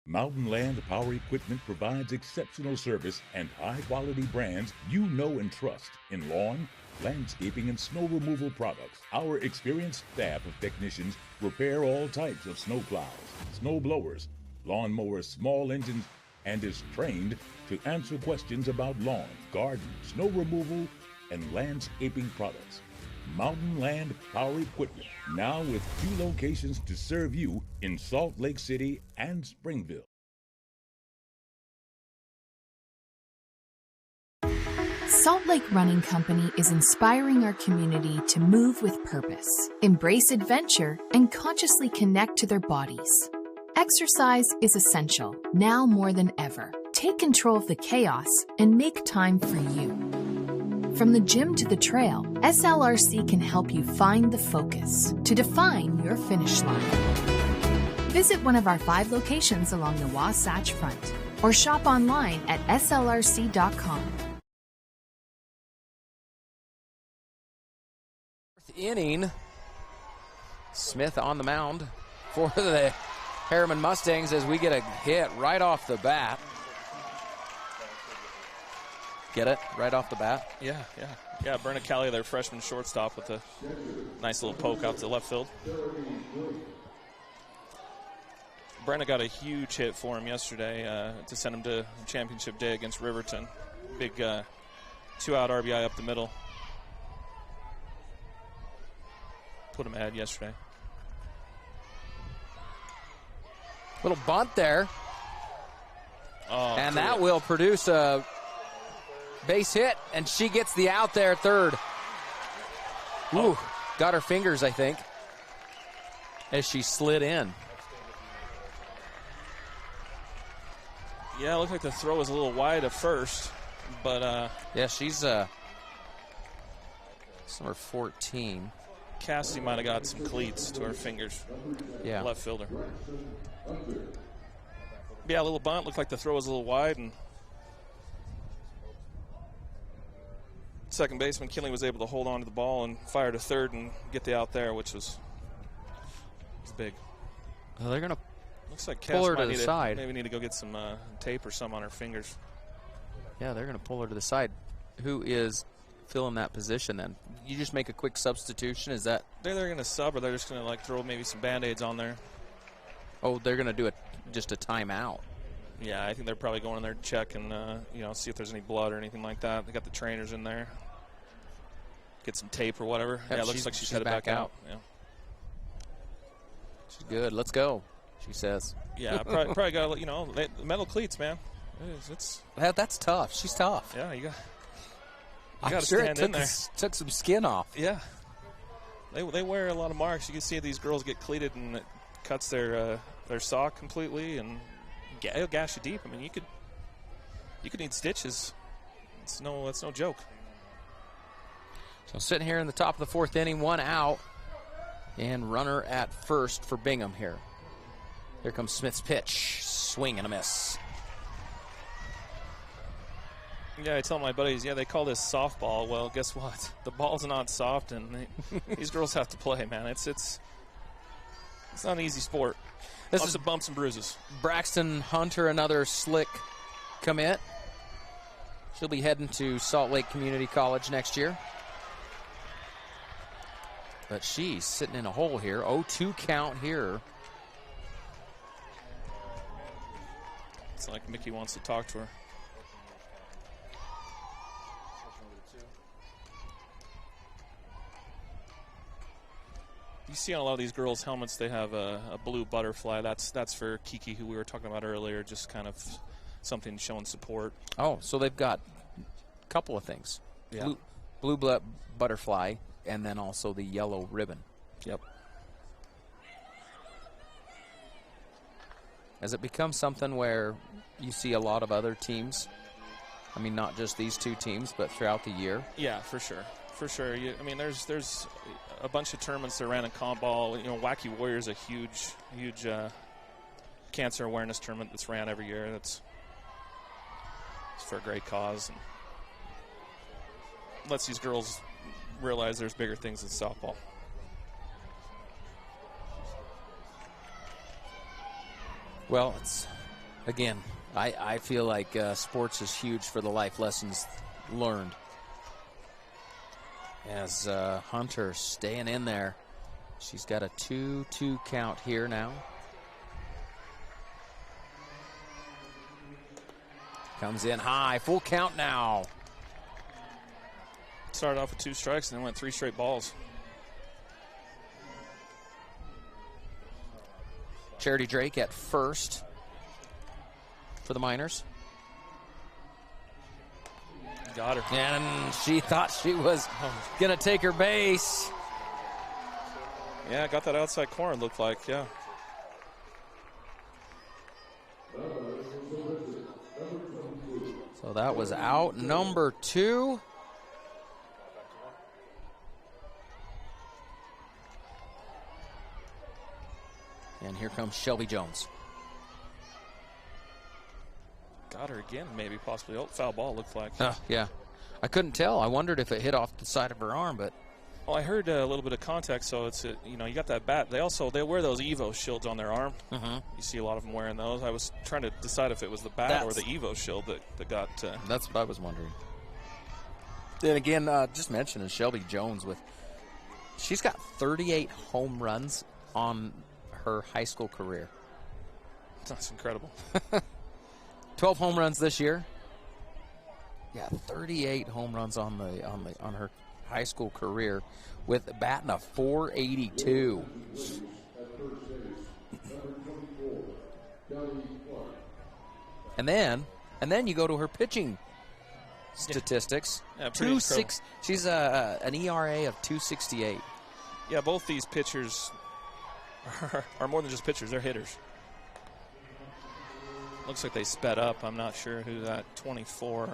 Mountain Land Power Equipment provides exceptional service and high-quality brands you know and trust in lawn, landscaping, and snow removal products. Our experienced staff of technicians repair all types of snow plows, snow blowers, lawn mowers, small engines, and is trained to answer questions about lawn, garden, snow removal, and landscaping products. Mountain Land Power Equipment, now with 2 locations to serve you in Salt Lake City and Springville. Salt Lake Running Company is inspiring our community to move with purpose, embrace adventure, and consciously connect to their bodies. Exercise is essential, now more than ever. Take control of the chaos and make time for you. From the gym to the trail, SLRC can help you find the focus to define your finish line. Visit one of our 5 locations along the Wasatch Front or shop online at slrc.com. Inning. Smith on the mound for the Herriman Mustangs as we get a hit right off the bat. Get it? Right off the bat? Yeah. Brenna Kelly, their freshman shortstop, with a nice little poke out to left field. Brenna got a huge hit for him yesterday to send him to championship day against Riverton. Big 2-out RBI up the middle. Put him ahead yesterday. Little bunt there. Oh, and that will produce a base hit, and she gets the out there, third. Ooh, got her fingers, I think, as she slid in. Yeah, it looked like the throw was a little wide at first, but yeah, she's number 14. Cassidy might have got some cleats to her fingers. Yeah. Left fielder. Yeah, a little bunt. Looked like the throw was a little wide, and second baseman Kinley was able to hold on to the ball and fire to third and get the out there, which was big. Well, they're going to looks like pull her to the need side. Maybe need to go get some tape or some on her fingers. Yeah, they're going to pull her to the side. Who is filling that position then? You just make a quick substitution, is that? They're going to sub, or they're just going to like throw maybe some Band-Aids on there. Oh, they're going to do just a timeout. Yeah, I think they're probably going in there to check and see if there's any blood or anything like that. They got the trainers in there. Get some tape or whatever. Yep, yeah, it looks like she's headed back out. Yeah. She's good. Let's go, she says. Yeah, probably got metal cleats, man. That's tough. She's tough. Yeah, you got to sure stand in there. Took some skin off. Yeah, they wear a lot of marks. You can see these girls get cleated, and it cuts their sock completely, and it'll gash you deep. I mean, you could need stitches. That's no joke. So sitting here in the top of the 4th inning, 1 out, and runner at first for Bingham here. Here comes Smith's pitch, swing and a miss. Yeah, I tell my buddies, they call this softball. Well, guess what? The ball's not soft, and these girls have to play, man. It's not an easy sport. This is bumps and bruises. Braxton Hunter, another slick commit. She'll be heading to Salt Lake Community College next year. But she's sitting in a hole here. 0-2 count here. It's like Mickey wants to talk to her. You see on a lot of these girls' helmets, they have a blue butterfly. That's for Kiki, who we were talking about earlier, just kind of something showing support. Oh, so they've got a couple of things. Yeah. Blue butterfly, and then also the yellow ribbon. Yep. Has it become something where you see a lot of other teams? I mean, not just these two teams, but throughout the year? Yeah, for sure. For sure. There's a bunch of tournaments that ran in comp ball. Wacky Warrior is a huge cancer awareness tournament that's ran every year. It's for a great cause and lets these girls realize there's bigger things than softball. Well, again, I feel like sports is huge for the life lessons learned. As Hunter staying in there. She's got a 2-2 count here now. Comes in high, full count now. Started off with 2 strikes and then went 3 straight balls. Charity Drake at first for the Miners. Got her. And she thought she was going to take her base. Yeah, got that outside corner, looked like, yeah. So that was out number 2. And here comes Shelby Jones. Got her again, maybe, possibly. Oh, foul ball, looked like. Yeah. I couldn't tell. I wondered if it hit off the side of her arm, but. Well, I heard a little bit of contact, so it's, you got that bat. They wear those Evo shields on their arm. Mm-hmm. You see a lot of them wearing those. I was trying to decide if it was the bat or the Evo shield that got. That's what I was wondering. And again, just mentioning Shelby Jones she's got 38 home runs on her high school career. That's incredible. 12 home runs this year. Yeah, 38 home runs on her high school career, with batting a .482. And then you go to her pitching statistics. Yeah, she's an ERA of 2.68. Yeah, both these pitchers are more than just pitchers; they're hitters. Looks like they sped up. I'm not sure who that 24.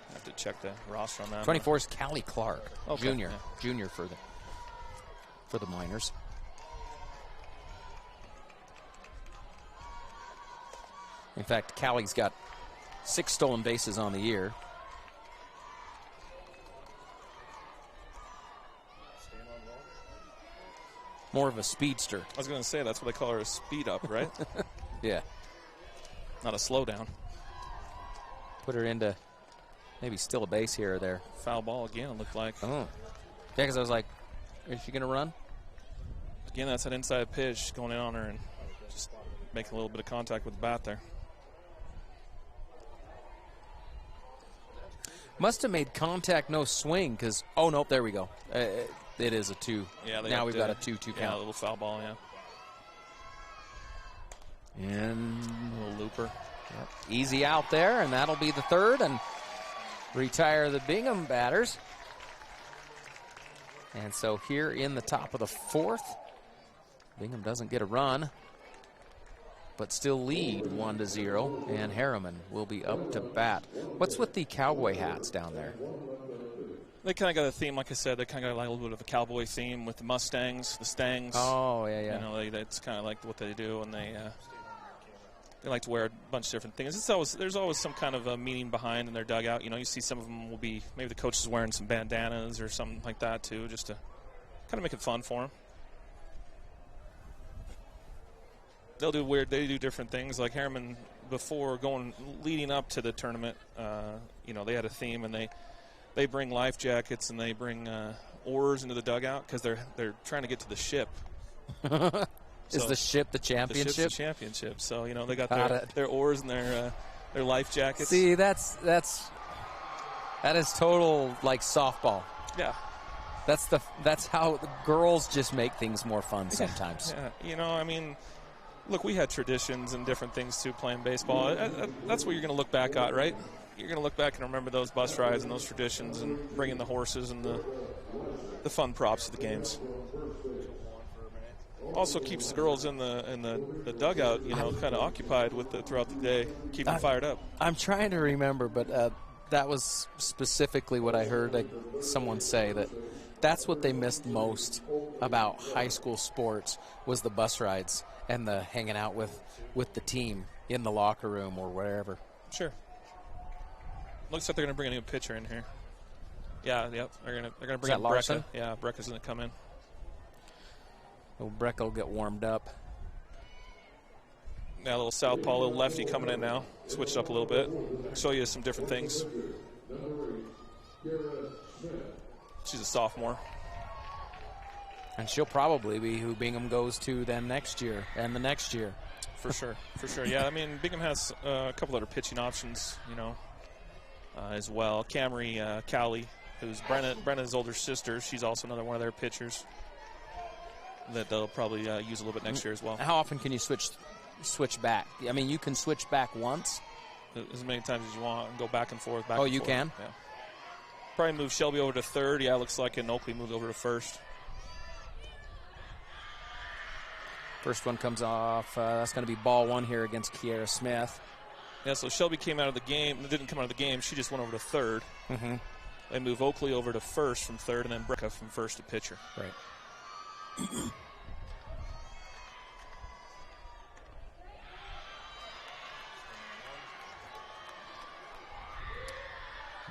I have to check the roster on that. 24 is Callie Clark, junior, yeah. Junior for the Miners. In fact, Callie's got 6 stolen bases on the year. More of a speedster. I was going to say, that's what they call her, a speed up, right? Yeah. Not a slowdown. Put her into maybe still a base here or there. Foul ball again, it looked like. Oh. Yeah, because I was like, is she going to run? Again, that's an inside pitch going in on her and just making a little bit of contact with the bat there. Must have made contact, no swing, because, oh, nope, there we go. It is a 2. Yeah, now we've got a 2-2 count. Yeah, a little foul ball, yeah. And a little looper. Yep. Easy out there, and that'll be the 3rd, and retire the Bingham batters. And so here in the top of the 4th, Bingham doesn't get a run, but still lead 1-0, and Herriman will be up to bat. What's with the cowboy hats down there? They kind of got a theme, like I said. They kind of got like a little bit of a cowboy theme with the Mustangs, the Stangs. Oh, yeah. That's kind of like what they do, and they like to wear a bunch of different things. There's always some kind of a meaning behind in their dugout. You see some of them will be, maybe the coach is wearing some bandanas or something like that too, just to kind of make it fun for them. They do different things. Like Herriman, before leading up to the tournament, they had a theme, and they bring life jackets and they bring oars into the dugout because they're trying to get to the ship. Is the ship the championship? The ship's the championship. So they got their oars and their life jackets. See, that is total like softball. Yeah. That's how the girls just make things more fun sometimes. Yeah. Look, we had traditions and different things too playing baseball. That's what you're going to look back at, right? You're going to look back and remember those bus rides and those traditions and bringing the horses and the fun props to the games. Also keeps the girls in the dugout, kind of occupied throughout the day, keep them fired up. I'm trying to remember, but that was specifically what I heard someone say, that's what they missed most about high school sports was the bus rides and the hanging out with the team in the locker room or wherever. Sure. Looks like they're going to bring a new pitcher in here. Yeah, yep. They're going to bring in Larson? Brecka. Yeah, Brecka's going to come in. Brecka will get warmed up. Yeah, a little southpaw, a little lefty coming in now. Switched up a little bit. Show you some different things. She's a sophomore. And she'll probably be who Bingham goes to then next year and the next year. For sure. Yeah, Bingham has a couple other pitching options, as well. Camry Callie, who's Brenna's older sister. She's also another one of their pitchers that they'll probably use a little bit next year as well. How often can you switch back? You can switch back once. As many times as you want and go back and forth. Oh, you can? Yeah. Probably move Shelby over to 3rd. Yeah, it looks like Oakley moved over to 1st. First one comes off. That's going to be ball 1 here against Kiera Smith. Yeah, so Shelby came out of the game. Didn't come out of the game. She just went over to third. Mm-hmm. They move Oakley over to first from third, and then Brecca from first to pitcher. Right.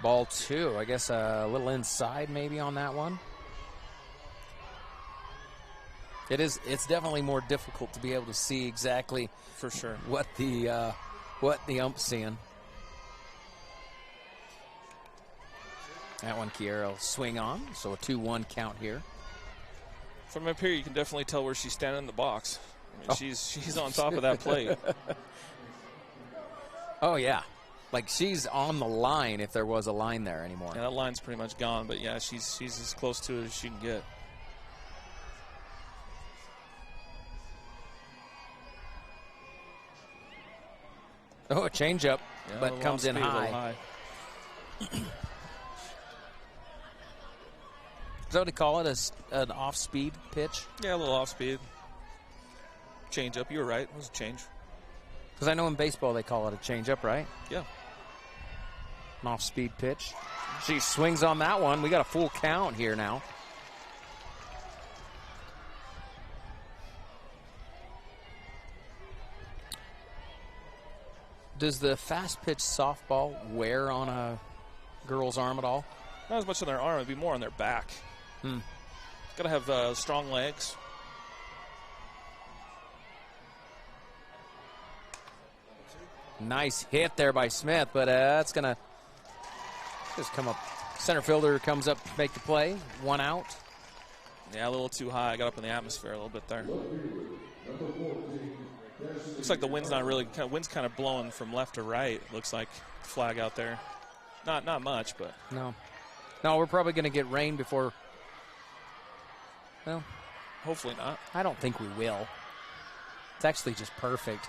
Ball 2. I guess a little inside maybe on that one. It's definitely more difficult to be able to see exactly for sure what the ump's seeing. That one Kiera will swing on, so a 2-1 count here. From up here, you can definitely tell where she's standing in the box. I mean, she's on top of that plate. Oh yeah, like she's on the line if there was a line there anymore. Yeah, that line's pretty much gone, but yeah, she's as close to it as she can get. Oh, a changeup, yeah, but comes in high. Is that what they call it, an off-speed pitch? Yeah, a little off-speed. Change-up, you were right. It was a change. Because I know in baseball they call it a change-up, right? Yeah. An off-speed pitch. She swings on that one. We got a full count here now. Does the fast-pitch softball wear on a girl's arm at all? Not as much on their arm. It'd be more on their back. Got to have strong legs. Nice hit there by Smith, but that's going to just come up. Center fielder comes up to make the play. 1 out. Yeah, a little too high. I got up in the atmosphere a little bit there. Looks like the wind's not really. Wind's kind of blowing from left to right. Looks like flag out there. Not much, but no, we're probably going to get rain before. Well, hopefully not. I don't think we will. It's actually just perfect.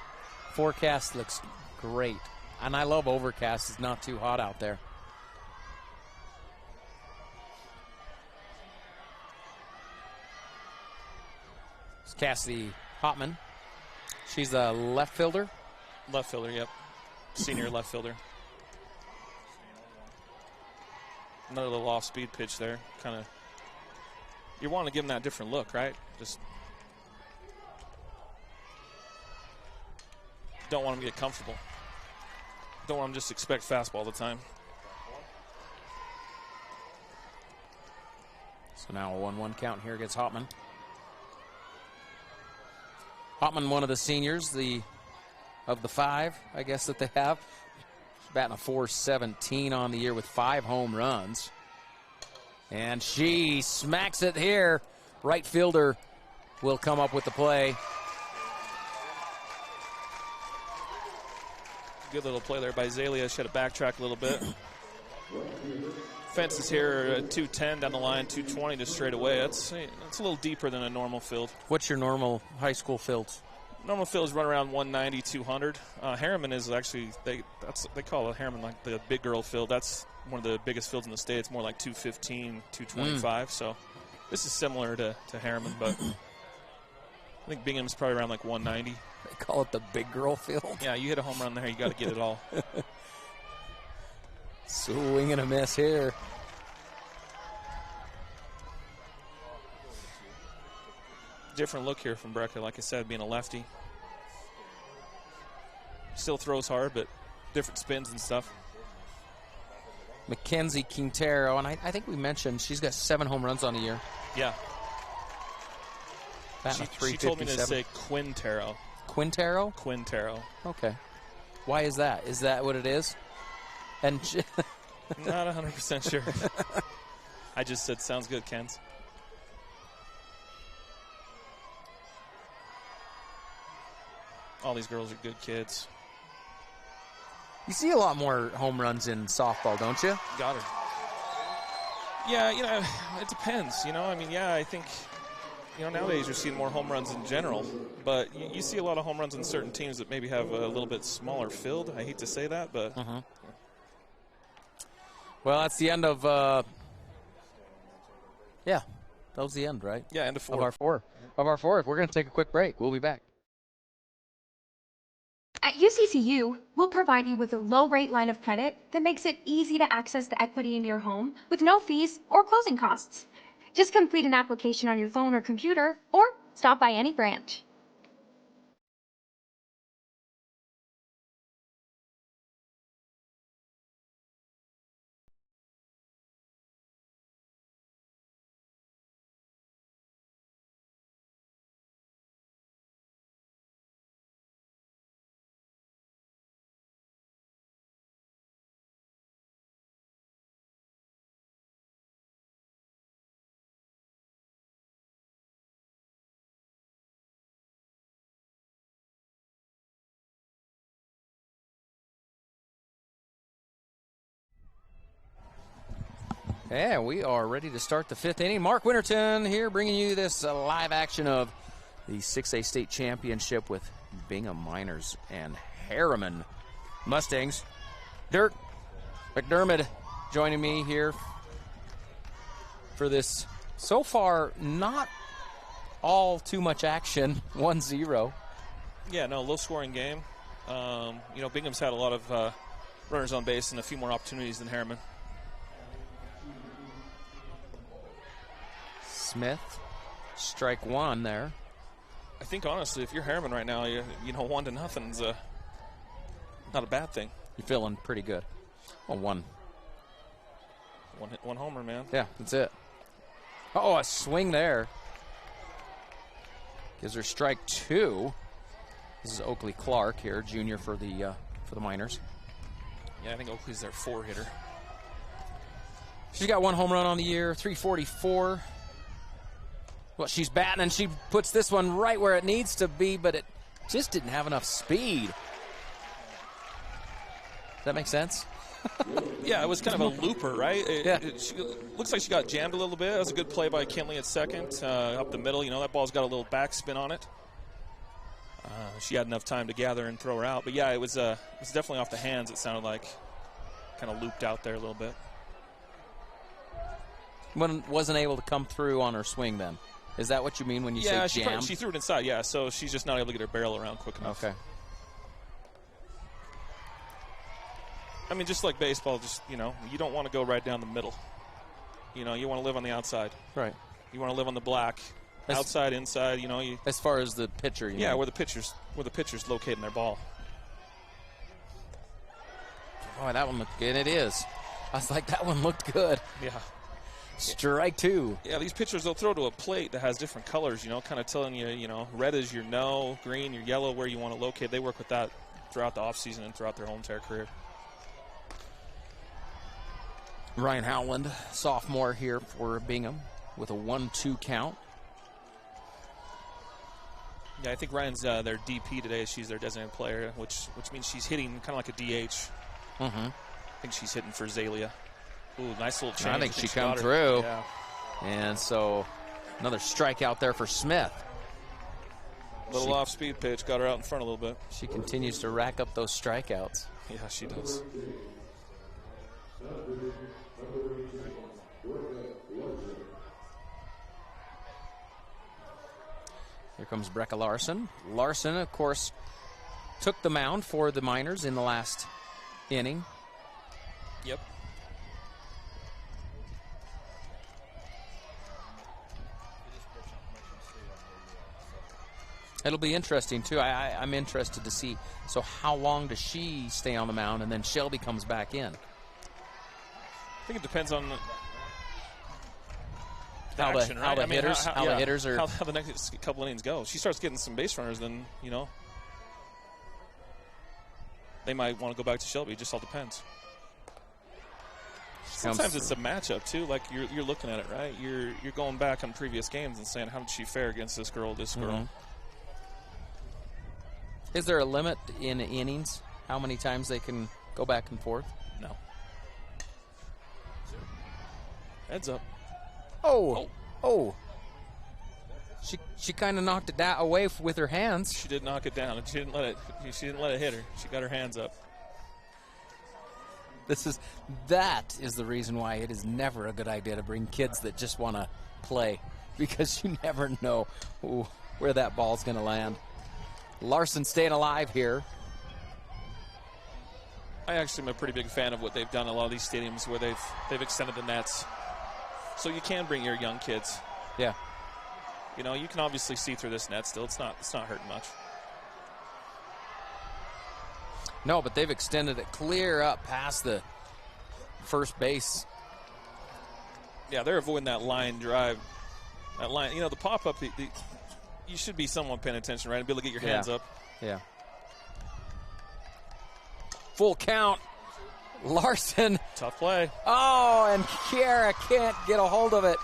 Forecast looks great, and I love overcast. It's not too hot out there. It's Cassidy Hopman. She's the left fielder. Left fielder, yep. Senior left fielder. Another little off-speed pitch there. Kind of, you want to give him that different look, right? Just don't want him to get comfortable. Don't want him to just expect fastball all the time. So now a 1-1 count here against Hopman. Hopman, one of the seniors, of the 5, I guess, that they have. She's batting a .417 on the year with 5 home runs. And she smacks it here. Right fielder will come up with the play. Good little play there by Zalia. She had to backtrack a little bit. Fences here at 210 down the line, 220 just straight away. That's a little deeper than a normal field. What's your normal high school field? Normal fields run around 190, 200. Herriman is actually, they call it Herriman like the big girl field. That's one of the biggest fields in the state. It's more like 215, 225. So this is similar to Herriman, but I think Bingham's probably around like 190. They call it the big girl field. Yeah, you hit a home run there, you got to get it all. Swing and a miss here. Different look here from Brecca, like I said, being a lefty. Still throws hard, but different spins and stuff. Mackenzie Quintero, and I think we mentioned she's got 7 home runs on the year. Yeah. She told me to say Quintero. Quintero? Quintero. Okay. Why is that? Is that what it is? And not 100% sure. I just said, sounds good, Kens. All these girls are good kids. You see a lot more home runs in softball, don't you? Got her. Yeah, it depends. I mean, I think, nowadays you're seeing more home runs in general. But you see a lot of home runs in certain teams that maybe have a little bit smaller field. I hate to say that, but... Well, that's the end of... that was the end, right? Yeah, end of 4. Of our fourth. We're going to take a quick break. We'll be back. At UCCU, we'll provide you with a low-rate line of credit that makes it easy to access the equity in your home with no fees or closing costs. Just complete an application on your phone or computer, or stop by any branch. Yeah, we are ready to start the 5th inning. Mark Winterton here bringing you this live action of the 6A state championship with Bingham Miners and Herriman Mustangs. Dirk McDermott joining me here for this, so far, not all too much action, 1-0. Yeah, no, low-scoring game. Bingham's had a lot of runners on base and a few more opportunities than Herriman. Smith, strike one there. I think, honestly, if you're Herriman right now, 1-0 is not a bad thing. You're feeling pretty good. Well, one homer, man. Yeah, that's it. Oh, a swing there. Gives her strike 2. This is Oakley Clark here, junior for the Miners. Yeah, I think Oakley's their 4-hitter. She's got 1 home run on the year, 344. Well, she's batting, and she puts this one right where it needs to be, but it just didn't have enough speed. Does that make sense? Yeah, it was kind of a looper, right? Yeah. It looks like she got jammed a little bit. That was a good play by Kinley at second, up the middle. That ball's got a little backspin on it. She had enough time to gather and throw her out. But, yeah, it was definitely off the hands, it sounded like. Kind of looped out there a little bit. Wasn't able to come through on her swing then. Is that what you mean when you say jam? Yeah, she threw it inside, yeah, so she's just not able to get her barrel around quick enough. Okay. I mean, just like baseball, you don't want to go right down the middle. You want to live on the outside. Right. You want to live on the black. Outside, inside, As far as the pitcher, yeah, where the pitcher's locating their ball. Oh, that one looked good. It is. I was like, that one looked good. Yeah. Strike 2. Yeah, these pitchers, they'll throw to a plate that has different colors, kind of telling you, red is your no, green, your yellow, where you want to locate. They work with that throughout the offseason and throughout their whole entire career. Ryan Howland, sophomore here for Bingham, with a 1-2 count. Yeah, I think Ryan's their DP today. She's their designated player, which means she's hitting kind of like a DH. Mm-hmm. I think she's hitting for Zalia. Ooh, nice little change. I think she come through. Yeah. And so another strikeout there for Smith. Little off-speed pitch, got her out in front a little bit. She continues to rack up those strikeouts. Yeah, she does. Here comes Brecca Larson. Larson, of course, took the mound for the Miners in the last inning. Yep. It'll be interesting, too. I'm interested to see. So how long does she stay on the mound, and then Shelby comes back in? I think it depends on how the action, right? the hitters are. How the next couple innings go. If she starts getting some base runners, then, they might want to go back to Shelby. It just all depends. Sometimes it's a matchup, too. Like, you're looking at it, right? You're going back on previous games and saying, how did she fare against this girl, this girl? Mm-hmm. Is there a limit in innings? How many times they can go back and forth? No. Heads up. Oh. She kind of knocked it away with her hands. She did knock it down, and she didn't let it hit her. She got her hands up. That is the reason why it is never a good idea to bring kids that just want to play, because you never know where that ball's going to land. Larson staying alive here. I actually am a pretty big fan of what they've done in a lot of these stadiums where they've extended the nets, so you can bring your young kids. Yeah. You know, you can obviously see through this net still. It's not hurting much. No, but they've extended it clear up past the first base. Yeah, they're avoiding that line drive. That line, you know, the pop-up, you should be somewhat paying attention, right? And be able to get your hands up. Yeah. Full count. Larson. Tough play. Oh, and Kiera can't get a hold of it.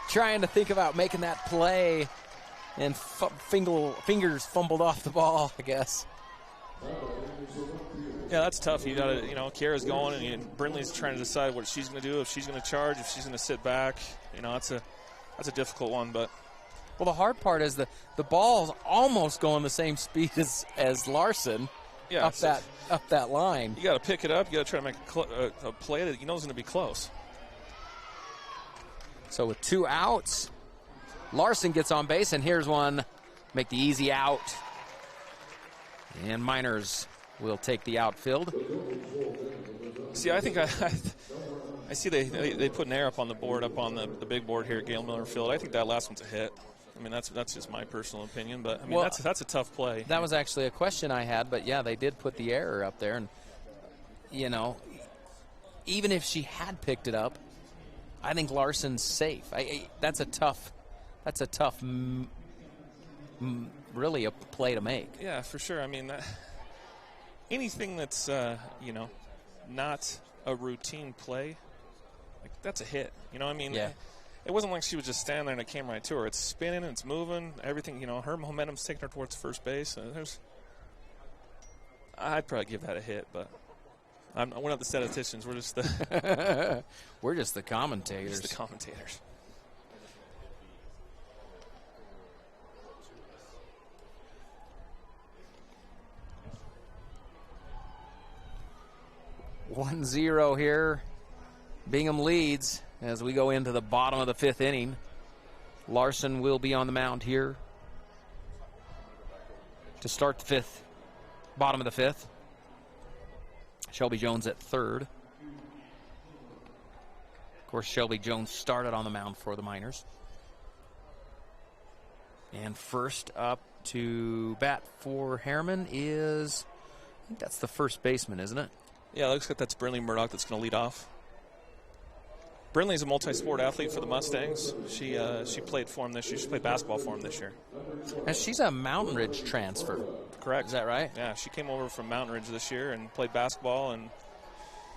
Trying to think about making that play. And fingers fumbled off the ball, I guess. Yeah, that's tough. You got to, you know, Kiera's going, and Brindley's trying to decide what she's going to do, if she's going to charge, if she's going to sit back. You know, that's a difficult one. But well, the hard part is the ball's almost going the same speed as Larson. Yeah, up that line. You got to pick it up. You got to try to make a play that you know is going to be close. So with 2 outs, Larson gets on base, and here's one. Make the easy out. And Miners will take the outfield. See, I think I see they put an error up on the board, up on the big board here at Gail Miller Field. I think that last one's a hit. I mean, that's just my personal opinion, but I mean, well, that's a tough play. That was actually a question I had, but yeah, they did put the error up there, and you know, even if she had picked it up, I think Larson's safe. That's a tough, really a play to make. Yeah, for sure. I mean, anything that's you know, not a routine play, like, that's a hit. You know what I mean? Yeah. It wasn't like she was just standing there and it came right to her. It's spinning, it's moving, everything. You know, her momentum's taking her towards first base. I'd probably give that a hit, but we're not the statisticians. We're just the we're just the commentators. Just the commentators. One 0 here. Bingham leads as we go into the bottom of the 5th inning. Larson will be on the mound here to start the 5th, bottom of the 5th. Shelby Jones at 3rd. Of course, Shelby Jones started on the mound for the Miners. And first up to bat for Herriman is, I think that's the first baseman, isn't it? Yeah, it looks like that's Brindley Murdoch that's going to lead off. Brindley's a multi-sport athlete for the Mustangs. She played for him this year. She played basketball for him this year. And she's a Mountain Ridge transfer. Correct. Is that right? Yeah, she came over from Mountain Ridge this year and played basketball and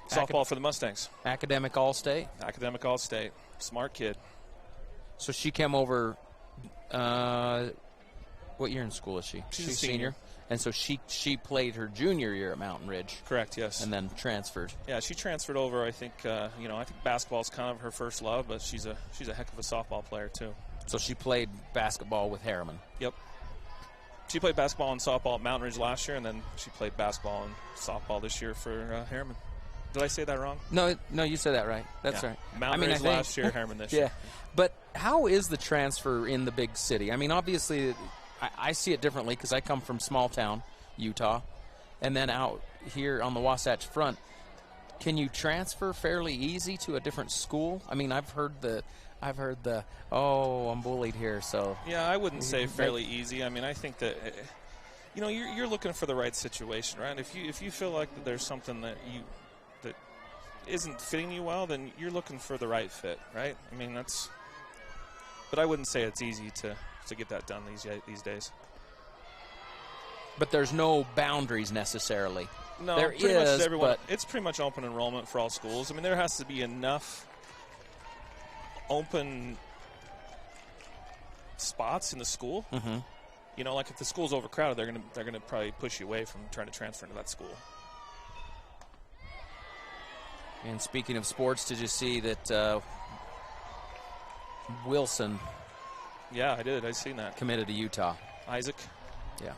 softball for the Mustangs. Academic All-State? Academic All-State. Smart kid. So she came over, what year in school is she? She's a senior. And so she played her junior year at Mountain Ridge. Correct, yes. And then transferred. Yeah, she transferred over. I think you know, I think basketball's kind of her first love, but she's a heck of a softball player too. So she played basketball with Herriman. Yep. She played basketball and softball at Mountain Ridge last year, and then she played basketball and softball this year for Herriman. Did I say that wrong? No, you said that right. That's right. Mountain Ridge last year, Herriman this year. But how is the transfer in the big city? I mean, obviously, I see it differently because I come from small town, Utah, and then out here on the Wasatch Front. Can you transfer fairly easy to a different school? I mean, I've heard the oh, I'm bullied here, so. Yeah, I wouldn't say fairly easy. I mean, I think that, you know, you're looking for the right situation, right? If you feel like that there's something that isn't fitting you well, then you're looking for the right fit, right? I mean, but I wouldn't say it's easy to get that done these days. But there's no boundaries necessarily. No, there pretty much everyone. But it's pretty much open enrollment for all schools. I mean, there has to be enough open spots in the school. Mm-hmm. You know, like if the school's overcrowded, they're gonna probably push you away from trying to transfer into that school. And speaking of sports, did you see that Wilson? Yeah, I did. I seen that. Committed to Utah. Isaac. Yeah.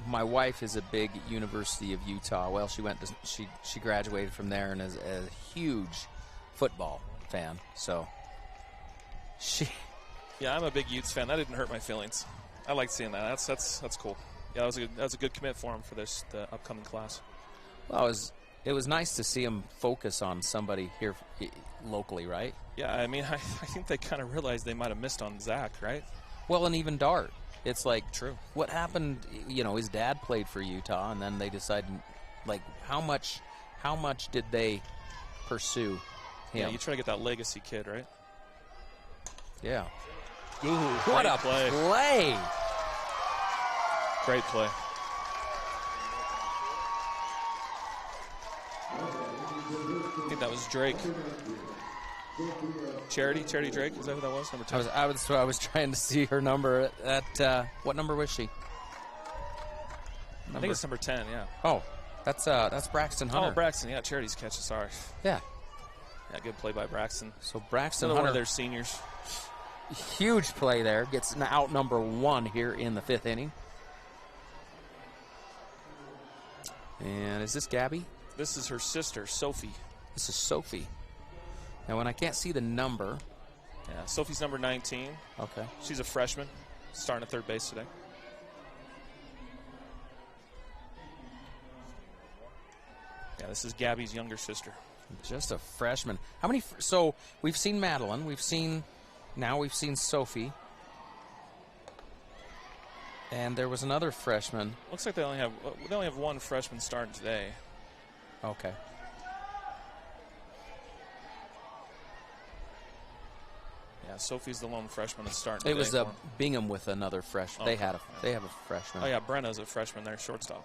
My wife is a big University of Utah. Well, she graduated from there and is a huge football fan. So Yeah, I'm a big Utes fan. That didn't hurt my feelings. I like seeing that. That's cool. Yeah, that was a good commit for him for the upcoming class. Well, it was nice to see him focus on somebody here locally, right? Yeah, I mean, I think they kind of realized they might have missed on Zach, right? Well, and even Dart. It's like, true. What happened, you know, his dad played for Utah, and then they decided, like, how much did they pursue him? Yeah, you try to get that legacy kid, right? Yeah. Ooh, what a play. Great play. I think that was Drake. Charity Drake, is that who that was? Number 2. I was trying to see her number. What number was she? I think it's number 10. Yeah. Oh, that's Braxton Hunter. Oh, Braxton. Yeah, Charity's catch. Sorry. Yeah. Yeah, good play by Braxton. So Braxton Hunter, Hunter, one of their seniors. Huge play there. Gets out number 1 here in the 5th inning. And is this Gabby? This is her sister, Sophie. This is Sophie. Now, when I can't see the number. Yeah, Sophie's number 19. Okay. She's a freshman, starting at third base today. Yeah, this is Gabby's younger sister. Just a freshman. How many? So we've seen Madeline. Now we've seen Sophie. And there was another freshman. Looks like they only have one freshman starting today. Okay. Yeah, Sophie's the lone freshman that's starting today. It was Bingham with another freshman. Okay. They have a freshman. Oh yeah, Brenna's a freshman there, shortstop.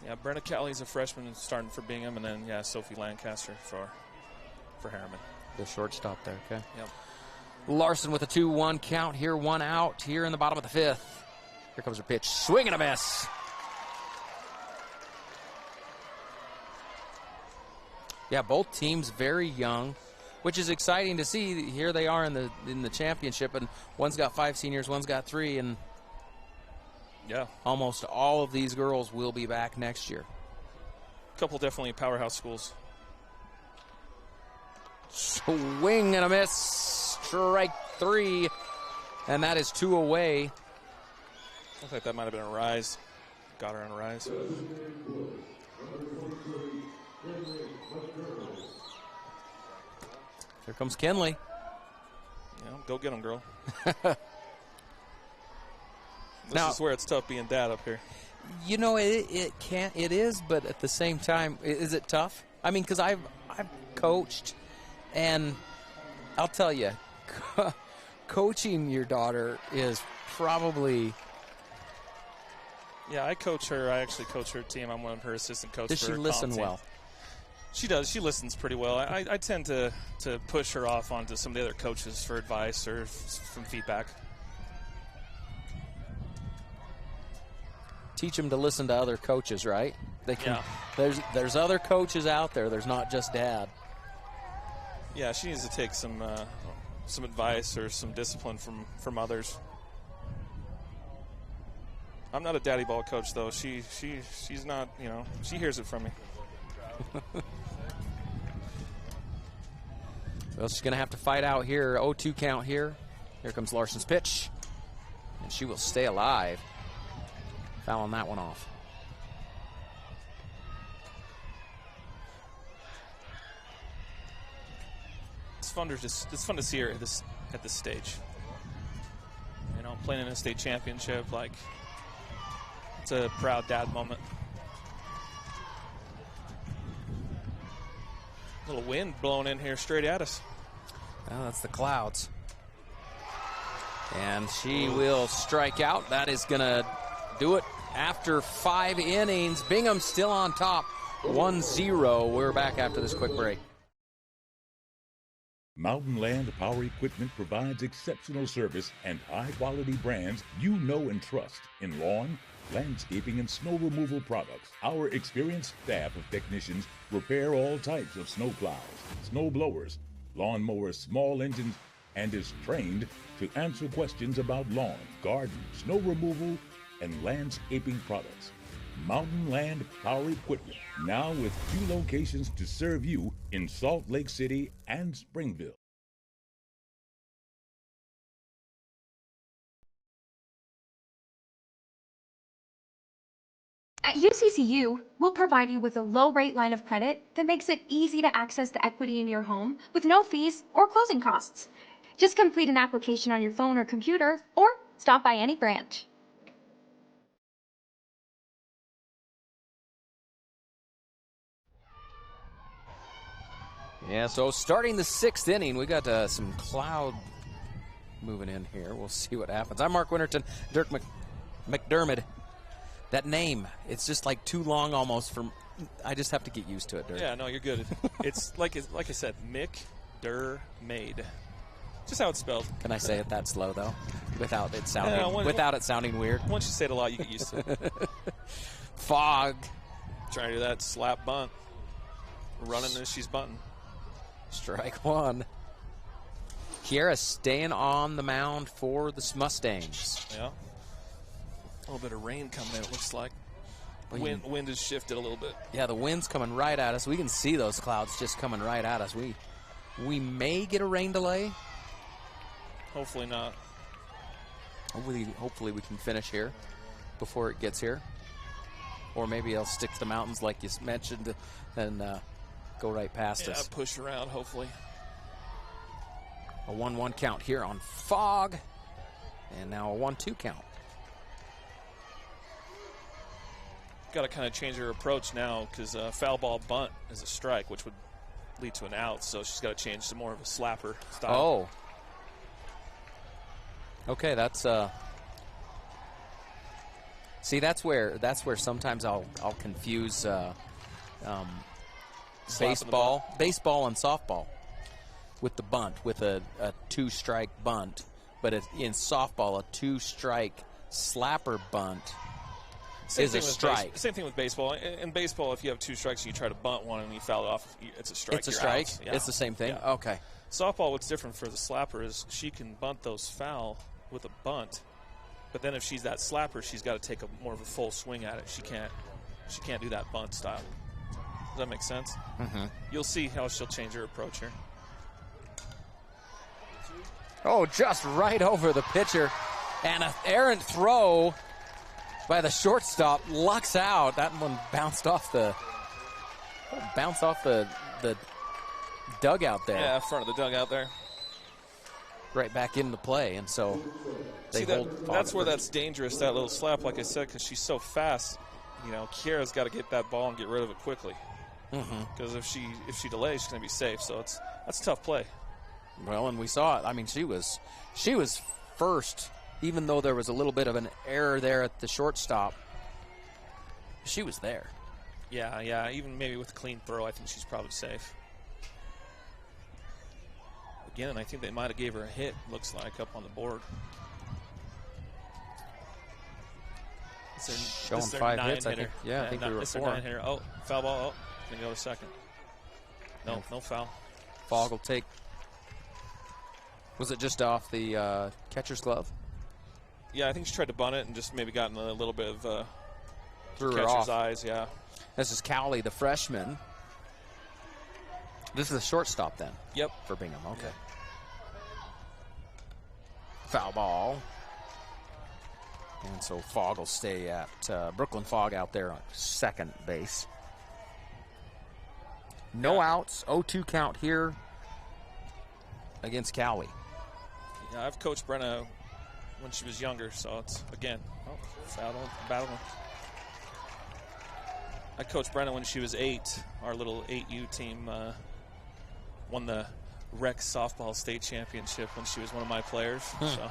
Yeah, Brenna Calley's a freshman starting for Bingham, and then, yeah, Sophie Lancaster for Herriman. The shortstop there, okay. Yep. Larson with a 2-1 count here, 1 out here in the bottom of the 5th. Here comes her pitch. Swing and a miss. Yeah, both teams very young, which is exciting to see. Here they are in the championship, and one's got 5 seniors, one's got 3, and yeah, almost all of these girls will be back next year. A couple definitely powerhouse schools. Swing and a miss. Strike 3. And that is 2 away. Looks like that might have been a rise. Got her on a rise. Here comes Kenley. Yeah, go get him, girl. This Now, is where it's tough being dad up here. You know, it is, but at the same time, is it tough? I mean, because I've coached, and I'll tell you, coaching your daughter is probably. Yeah, I coach her. I actually coach her team. I'm one of her assistant coaches. Does she listen well? She does. She listens pretty well. I tend to push her off onto some of the other coaches for advice or some feedback. Teach them to listen to other coaches, right? They can. Yeah. There's other coaches out there. There's not just dad. Yeah, she needs to take some advice or some discipline from others. I'm not a daddy ball coach though. She's not. You know, she hears it from me. Well, she's going to have to fight out here. 0-2 count here. Here comes Larson's pitch, and she will stay alive. Fouling that one off. It's fun to see her at this stage. You know, playing in a state championship, like it's a proud dad moment. A little wind blowing in here straight at us. Well, that's the clouds. And she will strike out. That is going to do it after 5 innings. Bingham still on top, 1-0. We're back after this quick break. Mountain Land Power Equipment provides exceptional service and high-quality brands you know and trust in lawn, landscaping, and snow removal products. Our experienced staff of technicians repair all types of snow plows, snow blowers, lawn mowers, small engines, and is trained to answer questions about lawn, garden, snow removal, and landscaping products. Mountain Land Power Equipment, now with 2 locations to serve you in Salt Lake City and Springville. At UCCU, we'll provide you with a low-rate line of credit that makes it easy to access the equity in your home with no fees or closing costs. Just complete an application on your phone or computer, or stop by any branch. Yeah, so starting the 6th inning, we got some cloud moving in here. We'll see what happens. I'm Mark Winterton, Dirk McDermott. That name, it's just like too long almost for. I just have to get used to it, Dirk. Yeah, no, you're good. It's like I said, McDermott. Just how it's spelled. Can I say it that slow though, without it sounding weird? Once you say it a lot, you get used to it. Fog. Trying to do that slap bunt. Running as she's bunting. Strike one. Kiera staying on the mound for the Mustangs. Yeah. A little bit of rain coming in, it looks like. Wind has shifted a little bit. Yeah, the wind's coming right at us. We can see those clouds just coming right at us. We may get a rain delay. Hopefully not. Hopefully we can finish here before it gets here. Or maybe I'll stick to the mountains like you mentioned and go right past us. Yeah, push around, hopefully. A 1-1 count here on Fog. And now a 1-2 count. Got to kind of change her approach now because foul ball bunt is a strike, which would lead to an out. So she's got to change to more of a slapper style. Oh. Okay, that's see, that's where sometimes I'll confuse baseball and softball with the bunt, with a 2-strike bunt, but in softball a 2-strike slapper bunt. Is a strike. Same thing with baseball. In baseball, if you have 2 strikes and you try to bunt one and you foul it off, it's a strike. It's a strike? Yeah. It's the same thing? Yeah. Okay. Softball, what's different for the slapper is she can bunt those foul with a bunt, but then if she's that slapper, she's got to take more of a full swing at it. She can't do that bunt style. Does that make sense? Mm-hmm. You'll see how she'll change her approach here. Oh, just right over the pitcher. And an errant throw by the shortstop. Lucks out. That one bounced off the dugout there. Yeah, front of the dugout there. Right back into play, and so they hold. That's where that's dangerous, that little slap, like I said, because she's so fast. You know, Kiera's got to get that ball and get rid of it quickly. Because if she delays, she's going to be safe. So that's a tough play. Well, and we saw it. I mean, she was first. Even though there was a little bit of an error there at the shortstop, she was there. Yeah. Even maybe with a clean throw, I think she's probably safe. Again, I think they might have gave her a hit, looks like, up on the board. Showing 5 hits, I think. Yeah, I think we were 4. It's their 9-hitter. Oh, foul ball. Oh, going to go to second. No foul. Fogg will take. Was it just off the catcher's glove? Yeah, I think she tried to bunt it and just maybe gotten a little bit of threw her catcher's off. eyes, yeah. This is Cowley, the freshman. This is a shortstop then? Yep. For Bingham, okay. Yeah. Foul ball. And so Fogg will stay at Brooklyn Fogg out there on second base. No outs, 0-2 count here against Cowley. Yeah, I've coached Brenna when she was younger, so it's, again, battle. I coached Brenna when she was 8. Our little 8U team won the rec softball state championship when she was one of my players. So,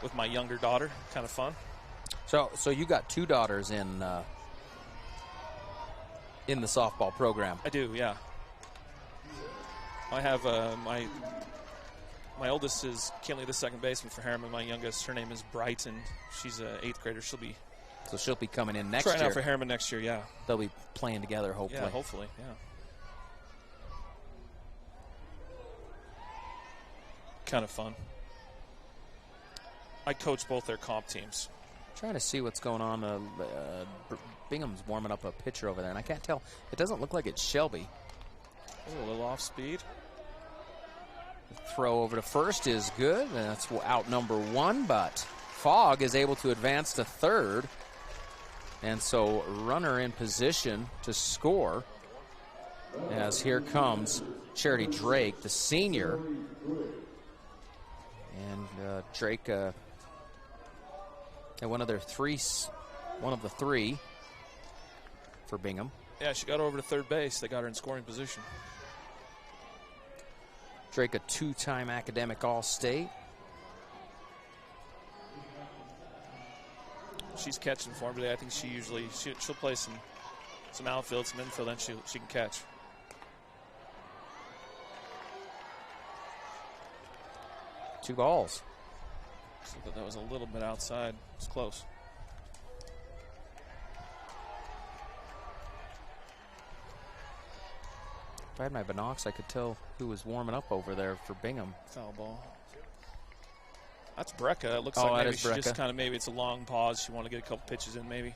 with my younger daughter, kind of fun. So you got 2 daughters in the softball program. I do, yeah. I have my oldest is Kinley, the second baseman for Herriman. My youngest, her name is Brighton. She's an 8th grader. She'll be coming in next year. Trying out for Herriman next year, yeah. They'll be playing together, hopefully. Yeah, hopefully, yeah. Kind of fun. I coach both their comp teams. Trying to see what's going on. Bingham's warming up a pitcher over there, and I can't tell. It doesn't look like it's Shelby. A little off speed. Throw over to first is good. That's out number 1, but Fogg is able to advance to third. And so runner in position to score as here comes Charity Drake, the senior. And Drake, one of the three for Bingham. Yeah, she got over to third base. They got her in scoring position. Drake, a 2-time academic All-State. She's catching for him today. I think she'll play some outfield, some infield, and she can catch. Two balls. So that was a little bit outside. It's close. If I had my binocs, I could tell who was warming up over there for Bingham. Foul ball. That's Brecca. It looks Oh, like that maybe is she Brecca. just maybe it's a long pause. She wanted to get a couple pitches in, maybe.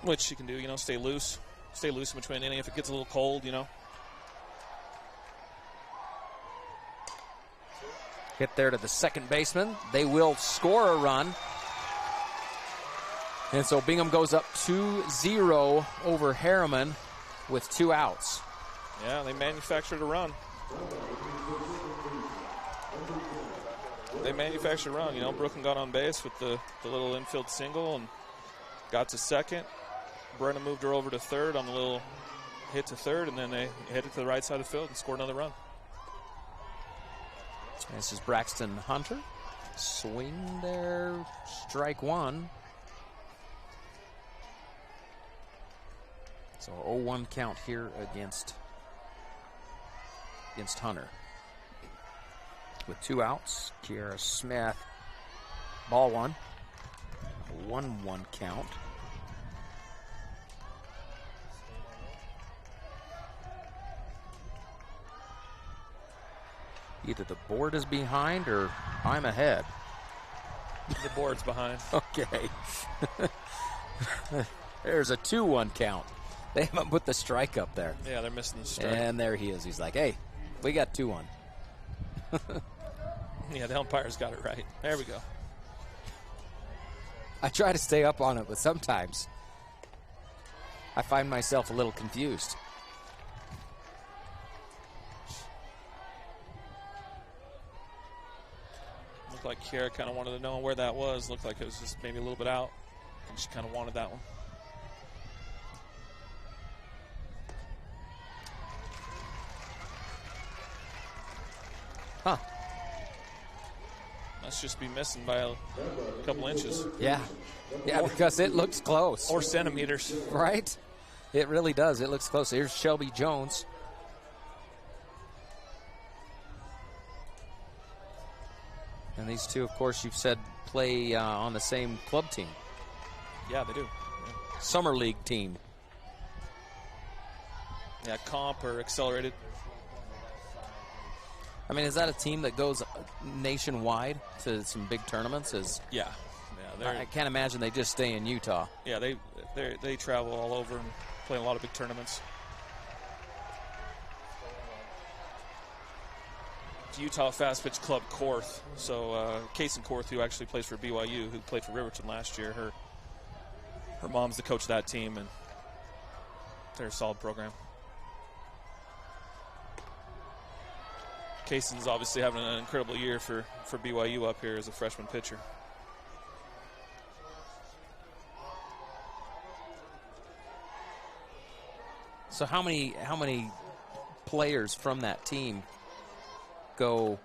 Which she can do, stay loose. Stay loose in between inning if it gets a little cold, Hit there to the second baseman. They will score a run. And so Bingham goes up 2-0 over Herriman with 2 outs. Yeah, they manufactured a run. Brooklyn got on base with the little infield single and got to second. Brenna moved her over to third on the little hit to third, and then they headed to the right side of the field and scored another run. This is Braxton Hunter. Swing there, strike 1. So 0-1 count here against Hunter. With 2 outs, Kiara Smith, ball 1. 1-1 count. Either the board is behind or I'm ahead. The board's behind. Okay. There's a 2-1 count. They haven't put the strike up there. Yeah, they're missing the strike. And there he is. He's like, hey, we got 2-1. Yeah, the umpire's got it right. There we go. I try to stay up on it, but sometimes I find myself a little confused. Looked like Kiara kind of wanted to know where that was. Looked like it was just maybe a little bit out. I think she kind of wanted that one. Huh. Must just be missing by a couple inches. Yeah. Yeah, because it looks close. Or centimeters. Right? It really does. It looks close. Here's Shelby Jones. And these two, of course, you've said play on the same club team. Yeah, they do. Yeah. Summer League team. Yeah, comp or accelerated. I mean, is that a team that goes nationwide to some big tournaments? Yeah. I can't imagine they just stay in Utah. Yeah, they travel all over and play a lot of big tournaments. It's Utah Fast Pitch Club Korth. So Kason Korth, who actually plays for BYU, who played for Riverton last year, her mom's the coach of that team, and they're a solid program. Kason's obviously having an incredible year for BYU up here as a freshman pitcher. So how many players from that team go?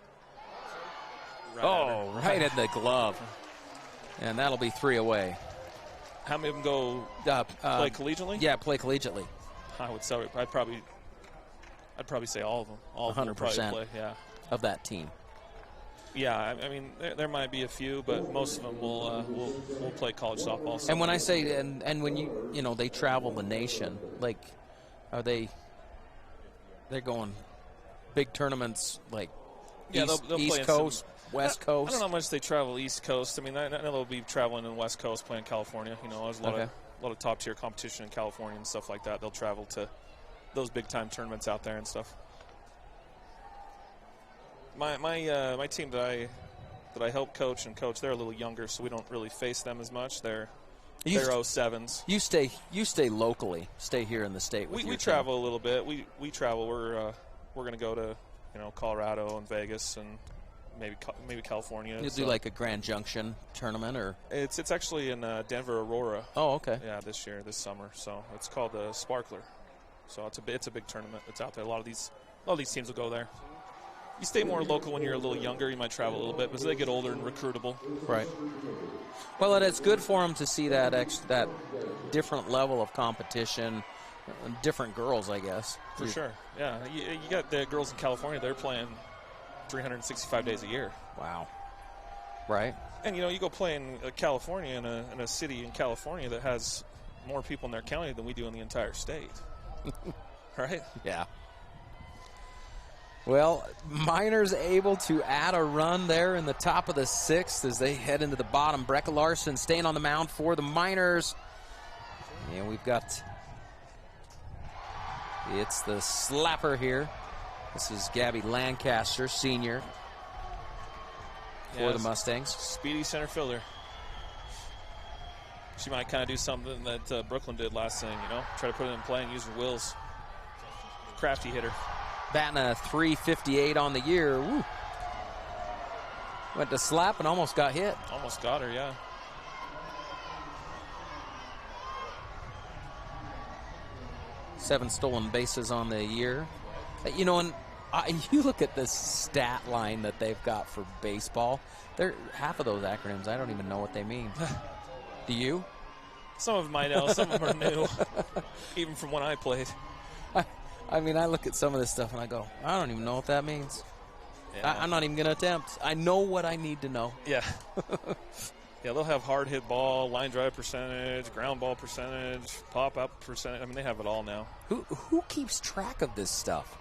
Right in the glove, and that'll be 3 away. How many of them go play collegiately? Yeah, play collegiately. I would say I'd probably say all of them. All 100% of them will probably play. Yeah. Of that team. Yeah, I mean there might be a few, but most of them will play college softball. And when I say and when you know they travel the nation, like are they're going big tournaments like they'll East play Coast, West Coast? I don't know how much they travel East Coast. I mean, I know they'll be traveling in West Coast, playing California. You know, there's a lot of lot of top tier competition in California and stuff like that. They'll travel to those big time tournaments out there and stuff. My team that I help coach, they're a little younger, so we don't really face them as much. They're 07s. You stay locally. Stay here in the state. We travel a little bit. We travel. We're going to go to Colorado and Vegas and maybe California. You'll do like a Grand Junction tournament, or it's actually in Denver, Aurora. Oh, okay. Yeah, this summer. So it's called the Sparkler. So it's a big tournament that's out there. A lot of these teams will go there. You stay more local when you're a little younger. You might travel a little bit, but as they get older and recruitable. Right. Well, and it's good for them to see that different level of competition, different girls, I guess. For sure. Yeah, you got the girls in California. They're playing 365 days a year. Wow. Right. And you go play in California, in a city in California that has more people in their county than we do in the entire state. Right? Yeah. Well, Miners able to add a run there in the top of the 6th as they head into the bottom. Brecca Larson staying on the mound for the Miners. And we've got, it's the slapper here. This is Gabby Lancaster, senior, for the Mustangs. Speedy center fielder. She might kind of do something that Brooklyn did last inning, try to put it in play and use her wills. Crafty hitter. Batting a .358 on the year. Woo. Went to slap and almost got hit. Almost got her, yeah. Seven stolen bases on the year. And you look at this stat line that they've got for baseball. Half of those acronyms, I don't even know what they mean. Do you? Some of them I know. Some of them are new, even from when I played. I mean, I look at some of this stuff and I go, I don't even know what that means. Yeah. I'm not even going to attempt. I know what I need to know. Yeah. Yeah, they'll have hard hit ball, line drive percentage, ground ball percentage, pop up percentage. I mean, they have it all now. Who keeps track of this stuff?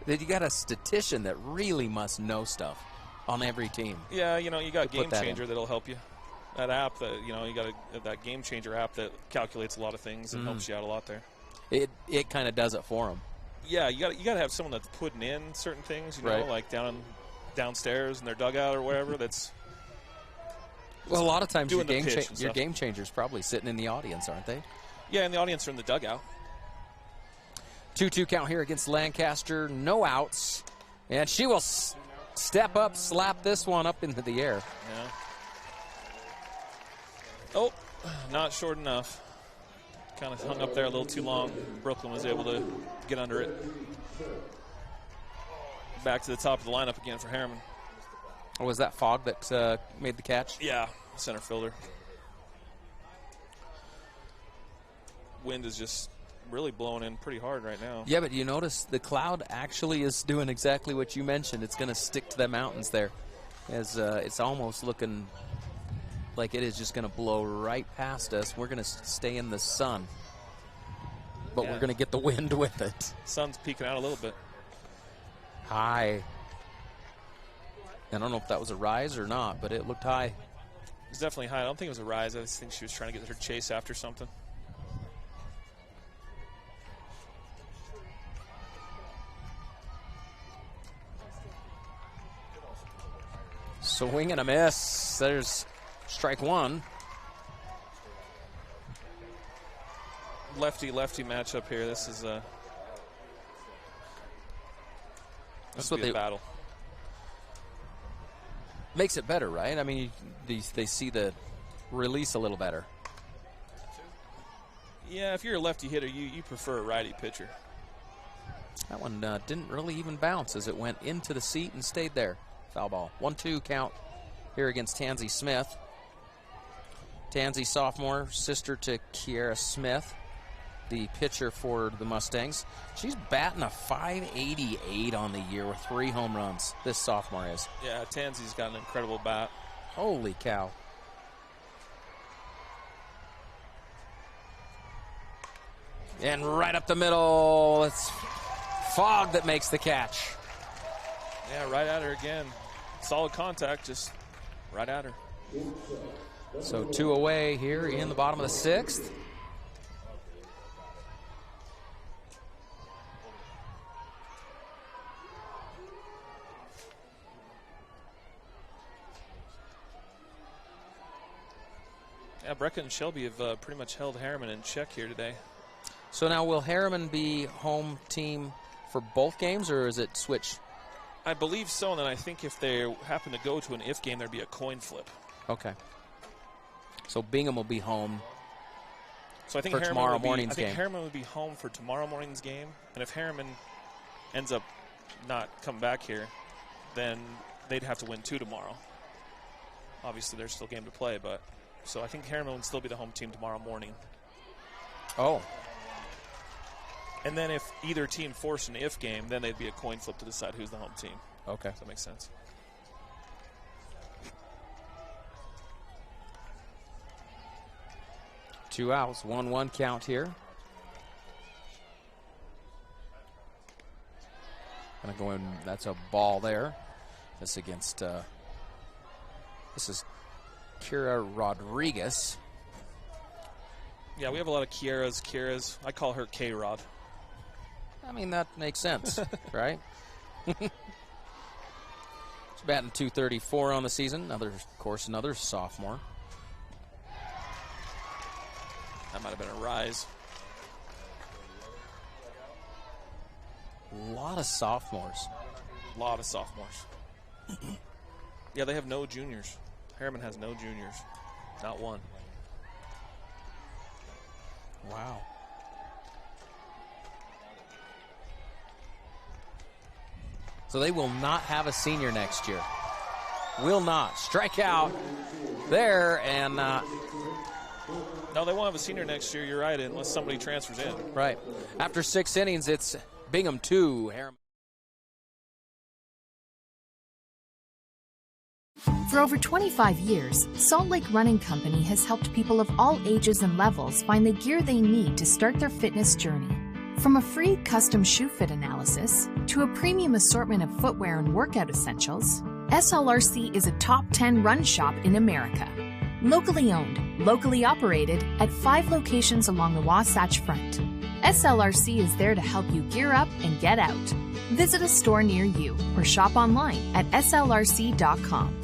You got a statistician that really must know stuff on every team. Yeah, you got Game Changer that'll help you. That app that you got that Game Changer app that calculates a lot of things and helps you out a lot there. It kind of does it for them. Yeah, you got to have someone that's putting in certain things, right. Like downstairs in their dugout or wherever. That's well, a lot of times your Game Changer's probably sitting in the audience, aren't they? Yeah, and the audience are in the dugout. 2-2 count here against Lancaster. No outs, and she will step up, slap this one up into the air. Yeah. Oh, not short enough. Kind of hung up there a little too long. Brooklyn was able to get under it. Back to the top of the lineup again for Herriman. Oh, was that Fogg that made the catch? Yeah, center fielder. Wind is just really blowing in pretty hard right now. Yeah, but you notice the cloud actually is doing exactly what you mentioned. It's going to stick to the mountains there, as it's almost looking like it is just going to blow right past us. We're going to stay in the sun, but we're going to get the wind with it. Sun's peeking out a little bit. High. I don't know if that was a rise or not, but it looked high. It's definitely high. I don't think it was a rise. I just think she was trying to get her chase after something. Swing and a miss. There's strike one. Lefty-lefty matchup here. This is that's what they battle. Makes it better, right? I mean, they see the release a little better. Yeah, if you're a lefty hitter, you prefer a righty pitcher. That one didn't really even bounce as it went into the seat and stayed there. Foul ball. 1-2 count here against Tansy Smith. Tansy, sophomore, sister to Kiera Smith, the pitcher for the Mustangs. She's batting a .588 on the year with 3 home runs. This sophomore is. Yeah, Tansy's got an incredible bat. Holy cow. And right up the middle, it's Fogg that makes the catch. Yeah, right at her again. Solid contact, just right at her. So 2 away here in the bottom of the 6th. Yeah, Brecca and Shelby have pretty much held Herriman in check here today. So now will Herriman be home team for both games, or is it switch? I believe so, and then I think if they happen to go to an if game, there'd be a coin flip. Okay. So Bingham will be home. So I think for tomorrow morning's game. I think Herriman would be home for tomorrow morning's game, and if Herriman ends up not coming back here, then they'd have to win 2 tomorrow. Obviously, there's still a game to play, but so I think Herriman would still be the home team tomorrow morning. Oh. And then if either team forced an if game, then they'd be a coin flip to decide who's the home team. Okay. Does that make sense? Two outs, 1-1 count here. Gonna go in. That's a ball there. This against. This is Kira Rodriguez. Yeah, we have a lot of Kira's. I call her K-Rod. I mean, that makes sense, right? She's batting .234 on the season. Of course, another sophomore. That might have been a rise. A lot of sophomores. A lot of sophomores. Yeah, they have no juniors. Herriman has no juniors. Not one. Wow. So they will not have a senior next year. Will not. Strike out there, and no, they won't have a senior next year. You're right, unless somebody transfers in. Right. After 6 innings, it's Bingham 2, Herriman. For over 25 years, Salt Lake Running Company has helped people of all ages and levels find the gear they need to start their fitness journey. From a free custom shoe fit analysis to a premium assortment of footwear and workout essentials, SLRC is a top 10 run shop in America. Locally owned, locally operated at 5 locations along the Wasatch Front. SLRC is there to help you gear up and get out. Visit a store near you or shop online at slrc.com.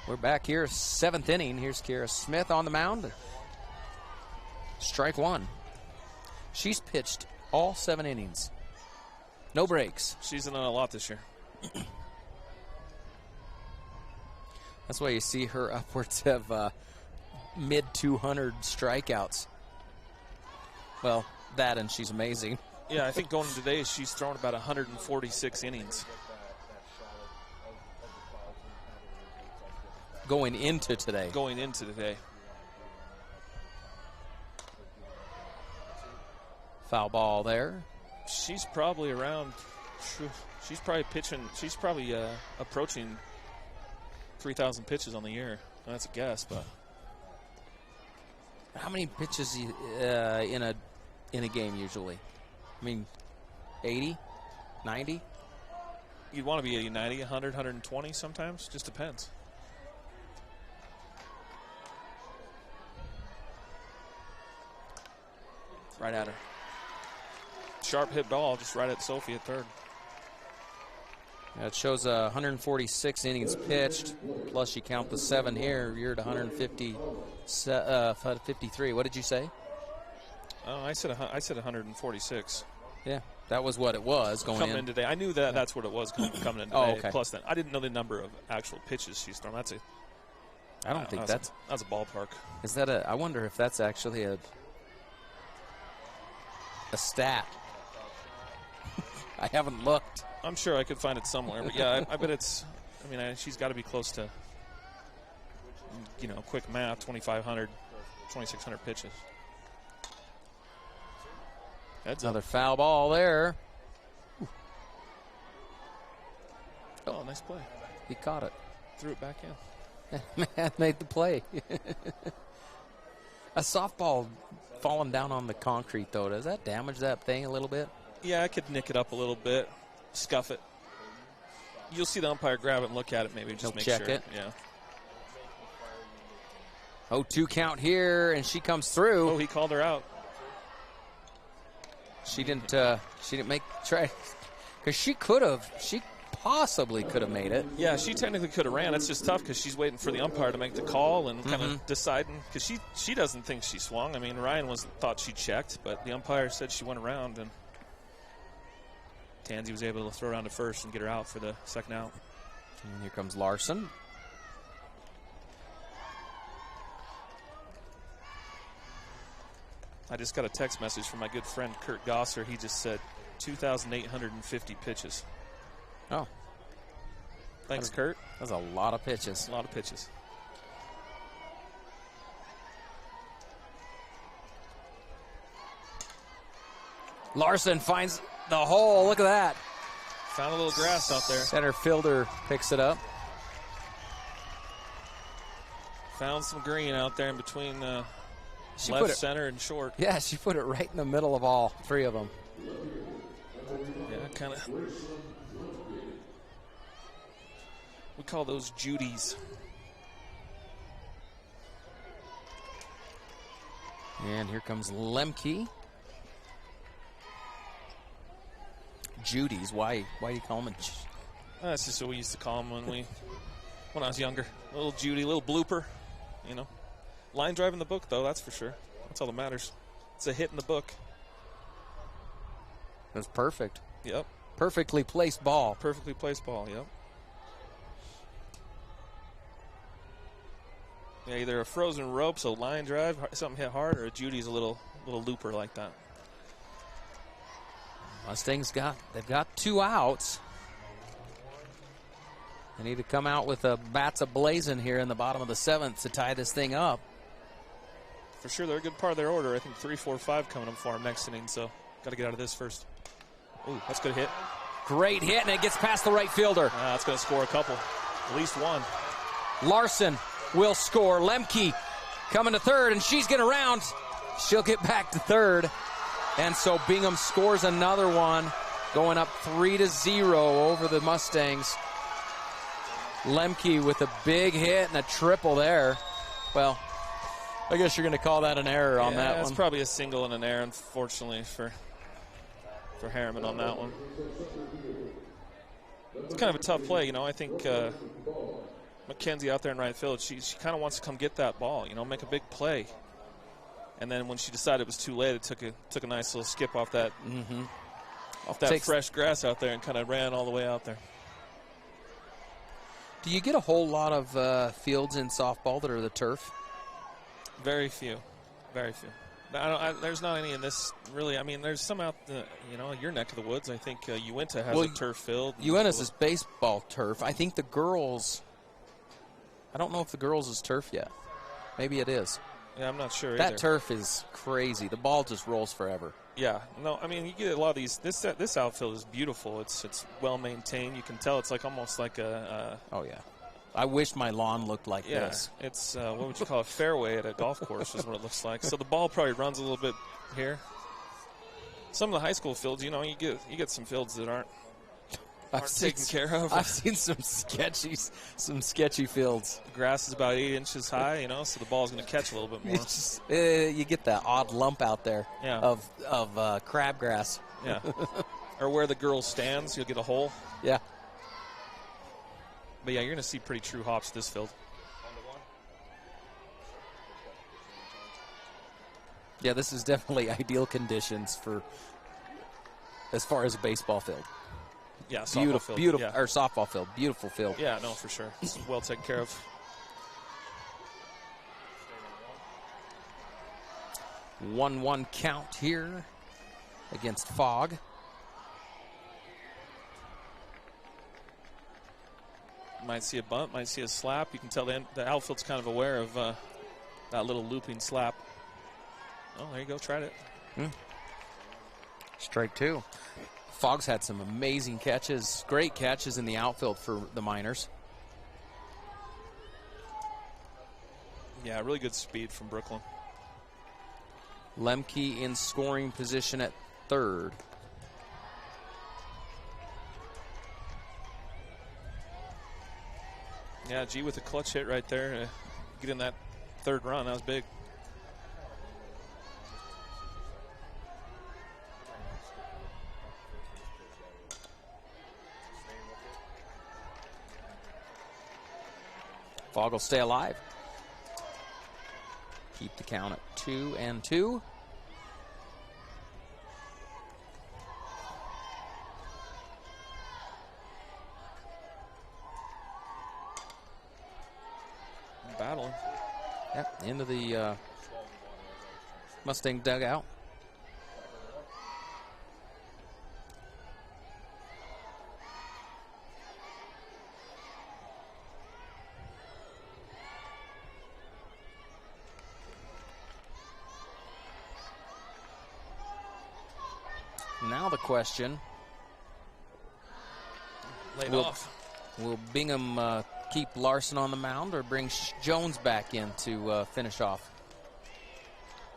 We're back here, 7th inning. Here's Kira Smith on the mound. Strike 1. She's pitched all 7 innings. No breaks. She's in on a lot this year. That's why you see her upwards of mid-200 strikeouts. Well, that and she's amazing. Yeah, I think going into today, she's thrown about 146 innings. Going into today. Going into today. Foul ball there. She's probably around, she's probably pitching, she's probably approaching 3,000 pitches on the year. That's a guess, but. How many pitches in a game usually? I mean, 80, 90? You'd want to be 80, 90, 100, 120 sometimes. Just depends. Right at her. Sharp hit ball, just right at Sophie at third. Yeah, it shows 146 innings pitched, plus you count the 7 here. You're at 153. What did you say? Oh, I said 146. Yeah, that was what it was coming in today. I knew that that's what it was coming in today. Oh, okay. Plus, that I didn't know the number of actual pitches she's thrown. That's a. I don't think that's a ballpark. Is that a? I wonder if that's actually a stat. I haven't looked. I'm sure I could find it somewhere, but yeah, I bet it's. I mean, she's got to be close to. Quick math, 2,500 2,600 pitches. That's another foul ball there. Oh, nice play. He caught it. Threw it back in. Man made the play. A softball falling down on the concrete, though, does that damage that thing a little bit? Yeah, I could nick it up a little bit, scuff it. You'll see the umpire grab it and look at it, maybe just He'll make check sure. it. Yeah. 0-2 count here, and she comes through. Oh, he called her out. She didn't make try, because she possibly could have made it. Yeah, she technically could have ran. It's just tough because she's waiting for the umpire to make the call and kind of deciding, because she doesn't think she swung. I mean, Ryan thought she checked, but the umpire said she went around, and Tansy was able to throw around to first and get her out for the second out. And here comes Larson. I just got a text message from my good friend Kurt Gosser. He just said 2,850 pitches. Oh. Thanks, Kurt. That's a lot of pitches. A lot of pitches. Larson finds the hole. Look at that. Found a little grass out there. Center fielder picks it up. Found some green out there in between She left, center, and short. Yeah, she put it right in the middle of all three of them. Yeah, kind of. We call those Judies. And here comes Lemke. Judies. Why do you call them? That's just what we used to call them when I was younger. Little Judy, little blooper, you know. Line drive in the book, though, that's for sure. That's all that matters. It's a hit in the book. That's perfect. Yep. Perfectly placed ball. Perfectly placed ball, yep. Yeah, either a frozen rope, so line drive, something hit hard, or a Judy's a little looper like that. Mustangs they've got 2 outs. They need to come out with the bats ablazing here in the bottom of the 7th to tie this thing up. For sure, they're a good part of their order. I think 3, 4, 5 coming up for them next inning, so got to get out of this first. Ooh, that's a good hit. Great hit, and it gets past the right fielder. That's going to score a couple, at least one. Larson will score. Lemke coming to third, and she's going to round. She'll get back to third. And so Bingham scores another one, going up 3-0 over the Mustangs. Lemke with a big hit and a triple there. Well, I guess you're going to call that an error on that one. It's probably a single and an error, unfortunately, for Herriman on that one. It's kind of a tough play, you know. I think McKenzie out there in right field, she kind of wants to come get that ball, you know, make a big play. And then when she decided it was too late, it took a nice little skip off that fresh grass out there and kind of ran all the way out there. Do you get a whole lot of fields in softball that are the turf? Very few. Very few. There's not any in this, really. I mean, there's some out, your neck of the woods. I think Uinta has a turf field. Uinta's is baseball turf. I think the girls, I don't know if the girls is turf yet. Maybe it is. Yeah, I'm not sure either. That turf is crazy. The ball just rolls forever. Yeah. No, I mean, you get a lot of these. This outfield is beautiful. It's well maintained. You can tell it's like almost like a. Oh, yeah. I wish my lawn looked like this. It's, what would you call a fairway at a golf course is what it looks like. So the ball probably runs a little bit here. Some of the high school fields, you get some fields that aren't taken care of. I've seen some sketchy fields. The grass is about 8 inches high, so the ball's going to catch a little bit more. You get that odd lump out there of crabgrass. Yeah. Or where the girl stands, you'll get a hole. Yeah. But yeah, you're going to see pretty true hops this field. Yeah, this is definitely ideal conditions as far as a baseball field. Yeah, beautiful, or softball field, beautiful field. Yeah, no, for sure. It's well taken care of. 1-1 count here against Fogg. Might see a bunt, might see a slap. You can tell the outfield's kind of aware of that little looping slap. Oh, there you go. Tried it. Strike 2. Fogg's had some amazing catches, great catches in the outfield for the Miners. Yeah, really good speed from Brooklyn. Lemke in scoring position at third. Yeah, G with a clutch hit right there. Get in that third run. That was big. Fogg will stay alive. Keep the count at 2-2. Battling. Yep, into the Mustang dugout. Now the question, will Bingham keep Larson on the mound or bring Jones back in to finish off?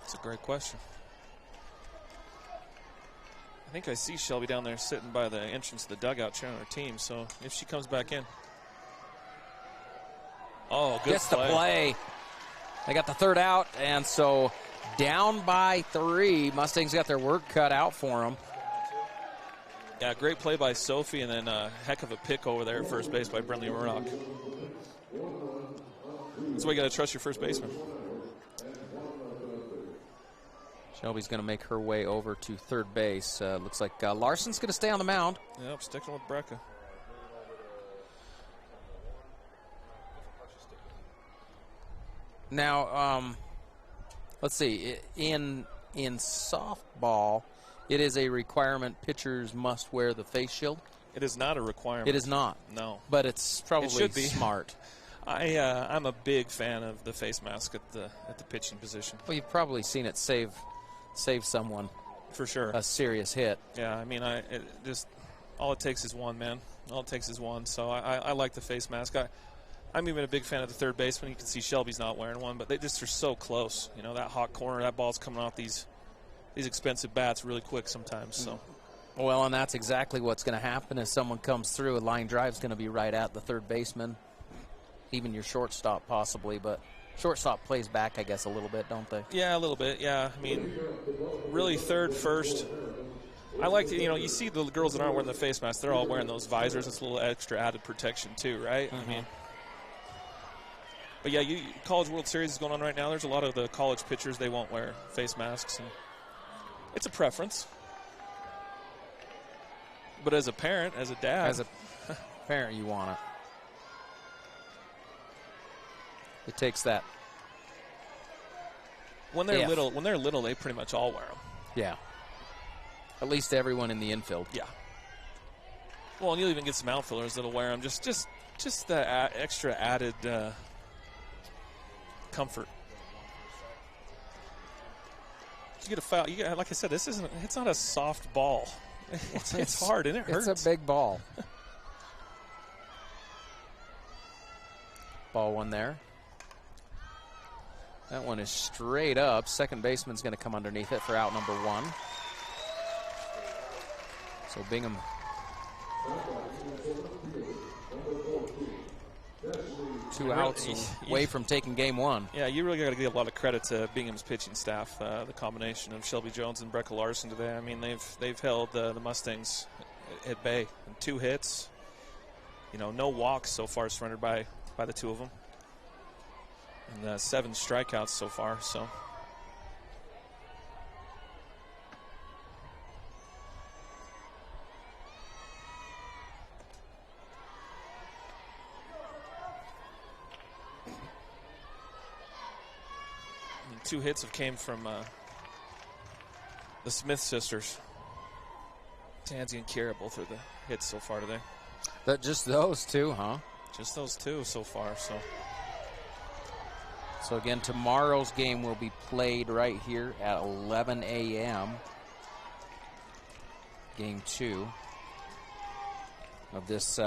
That's a great question. I think I see Shelby down there sitting by the entrance of the dugout cheering on her team, so if she comes back in. Oh, good Gets play. the play. They got the third out, and so down by 3. Mustangs got their work cut out for them. Yeah, great play by Sophie, and then a heck of a pick over there at first base by Brentley Murdoch. That's why you got to trust your first baseman. Shelby's going to make her way over to third base. Looks like Larson's going to stay on the mound. Yep, sticking with Brecca. Now, let's see. In softball, it is a requirement pitchers must wear the face shield. It is not a requirement. It is not. No. But it's probably It should be. smart. I'm a big fan of the face mask at the pitching position. Well, you've probably seen it save someone for sure. A serious hit. Yeah, I mean, all it takes is one, man. All it takes is one. So I like the face mask. I'm even a big fan of the third baseman. You can see Shelby's not wearing one, but they just are so close. You know, that hot corner, that ball's coming off these expensive bats really quick sometimes. So. Well, and that's exactly what's going to happen as someone comes through. A line drive's going to be right at the third baseman, even your shortstop possibly, but shortstop plays back, I guess, a little bit, don't they? Yeah, a little bit, yeah. I mean, really third, first. I like to, you see the girls that aren't wearing the face mask, they're all wearing those visors. It's a little extra added protection too, right? Mm-hmm. I mean, but yeah, College World Series is going on right now. There's a lot of the college pitchers, they won't wear face masks. And it's a preference. But as a parent, as a dad. As a parent, you want it. It takes that. When they're little, they pretty much all wear them. Yeah. At least everyone in the infield. Yeah. Well, and you'll even get some outfielders that'll wear them. Just the extra added comfort. You get a foul. Like I said, it's not a soft ball. It's hard and it hurts. It's a big ball. Ball one there. That one is straight up. Second baseman's going to come underneath it for out number 1. So Bingham. Two outs away from taking game 1. Yeah, you really got to give a lot of credit to Bingham's pitching staff. The combination of Shelby Jones and Brecca Larson today. I mean, they've held the Mustangs at bay. 2 hits. No walks so far surrendered by the two of them. And 7 strikeouts so far. So. And 2 hits have came from the Smith sisters. Tansy and Kira both are the hits so far today. Just those 2, huh? Just those 2 so far. So. So again, tomorrow's game will be played right here at 11 a.m. Game 2 of this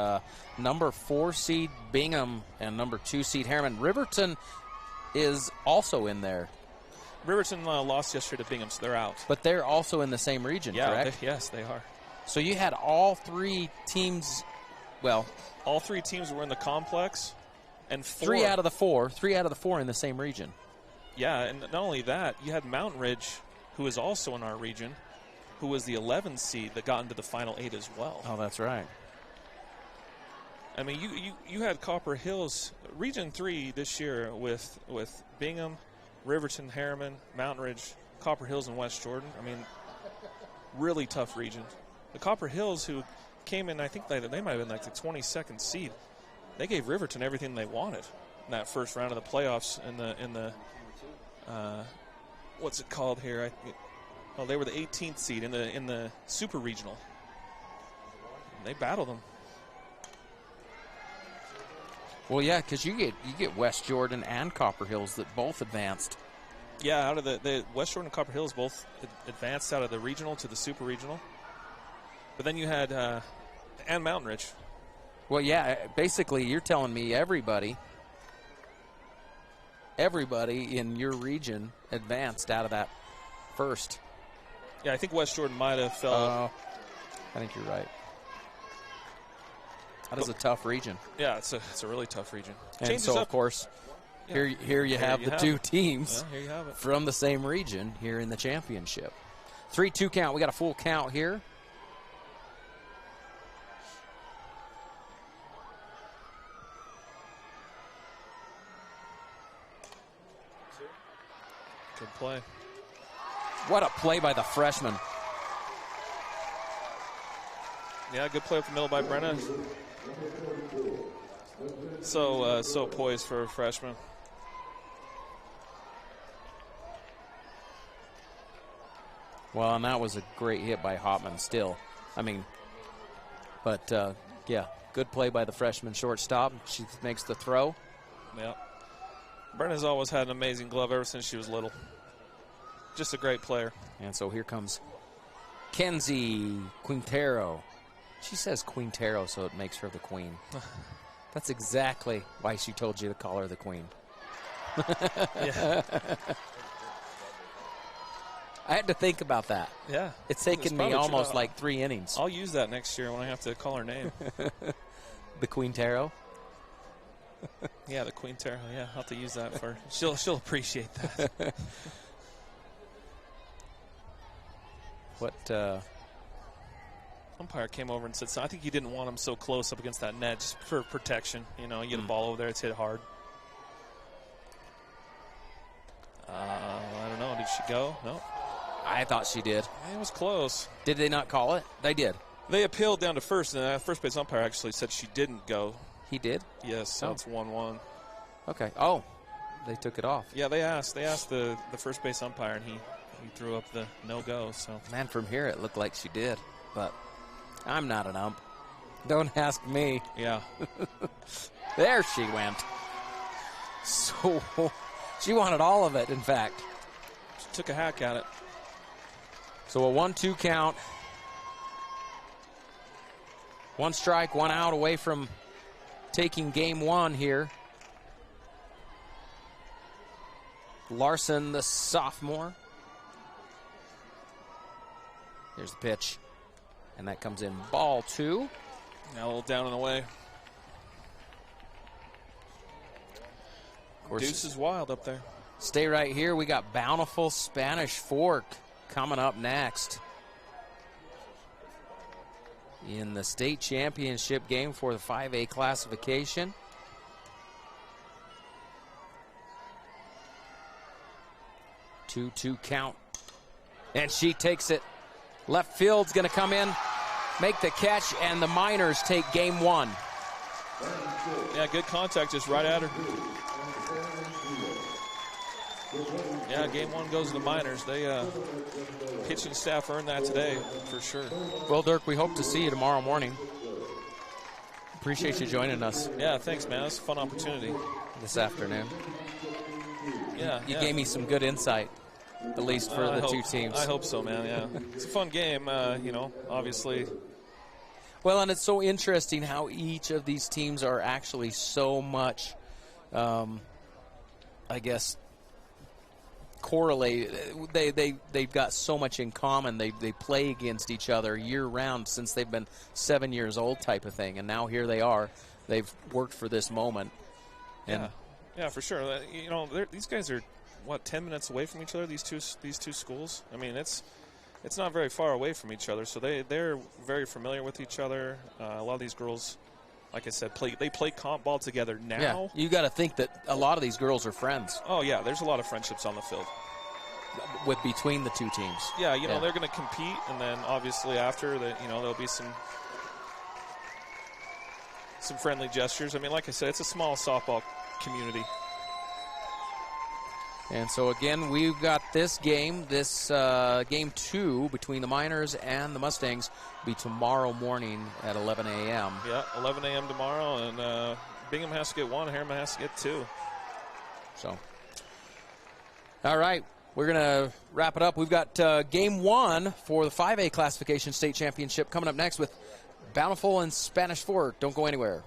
number 4 seed Bingham and number 2 seed Herriman. Riverton is also in there. Riverton lost yesterday to Bingham, so they're out. But they're also in the same region, correct? Yes, they are. So you had all 3 teams, well... All 3 teams were in the complex, and 3 out of the 4 in the same region. Yeah, and not only that, you had Mountain Ridge, who is also in our region, who was the 11th seed that got into the Final 8 as well. Oh, that's right. I mean, you had Copper Hills, Region 3 this year with Bingham, Riverton, Herriman, Mountain Ridge, Copper Hills, and West Jordan. I mean, really tough region. The Copper Hills, who came in, I think they might have been like the 22nd seed. They gave Riverton everything they wanted in that first round of the playoffs in the what's it called here? They were the 18th seed in the Super Regional. And they battled them. Well, yeah, because you get West Jordan and Copper Hills that both advanced. Yeah, out of the West Jordan and Copper Hills both advanced out of the regional to the Super Regional. But then you had and Mountain Ridge. Well, yeah, basically you're telling me everybody in your region advanced out of that first. Yeah, I think West Jordan might have fell. I think you're right. That is a tough region. Yeah, it's a really tough region. And so, of course, here you have the 2 teams here you have it. from the same region here in the championship. 3-2 count. We got a full count here. Good play. What a play by the freshman. Yeah, good play up the middle by Brenna. So poised for a freshman. Well, and that was a great hit by Hopman still. I mean, but, yeah, good play by the freshman shortstop. She makes the throw. Yeah. Brenna's always had an amazing glove ever since she was little. Just a great player. And so here comes Kenzie Quintero. She says Quintero, so it makes her the queen. That's exactly why she told you to call her the queen. Yeah. I had to think about that. Yeah. It's taken me almost like 3 innings. I'll use that next year when I have to call her name. The Quintero? Yeah, the Quintero. Yeah, I'll have to use that for. She'll appreciate that. What? Umpire came over and said, so I think he didn't want him so close up against that net just for protection. You know, you get a ball over there, it's hit hard. I don't know. Did she go? No. I thought she did. It was close. Did they not call it? They did. They appealed down to first, and the first base umpire actually said she didn't go. He did? Yes, so it's 1-1. Okay. Oh, they took it off. Yeah, they asked the first base umpire, and he threw up the no-go. So man, from here it looked like she did, but I'm not an ump. Don't ask me. Yeah. There she went. So she wanted all of it, in fact. She took a hack at it. So a 1-2 count. 1 strike, 1 out away from taking game 1 here. Larson, the sophomore. Here's the pitch. And that comes in ball 2. Now a little down and away. Of course, Deuce is wild up there. Stay right here. We got Bountiful Spanish Fork coming up next in the state championship game for the 5A classification. Two count. And she takes it. Left field's going to come in, make the catch, and the Miners take game 1. Yeah, good contact just right at her. Yeah, game 1 goes to the Miners. They pitching staff earned that today for sure. Well, Dirk, we hope to see you tomorrow morning. Appreciate you joining us. Yeah, thanks, man. It's a fun opportunity. This afternoon. You gave me some good insight, at least for the two teams. I hope so, man. Yeah, it's a fun game. Obviously. Well, and it's so interesting how each of these teams are actually so much, I guess, correlated. They've got so much in common. They play against each other year round since they've been 7 years old, type of thing. And now here they are. They've worked for this moment. And yeah, for sure. These guys are 10 minutes away from each other. These two schools. I mean, it's not very far away from each other. So they're very familiar with each other. A lot of these girls, like I said, they play comp ball together now. Yeah, you got to think that a lot of these girls are friends. Oh yeah, there's a lot of friendships on the field between the two teams. Yeah, they're going to compete, and then obviously after that, there'll be some friendly gestures. I mean, like I said, it's a small softball community. And so, again, we've got this game, game 2 between the Miners and the Mustangs, be tomorrow morning at 11 a.m. Yeah, 11 a.m. tomorrow, and Bingham has to get 1, Herriman has to get 2. So, all right, we're going to wrap it up. We've got game 1 for the 5A classification state championship coming up next with Bountiful and Spanish Fork. Don't go anywhere.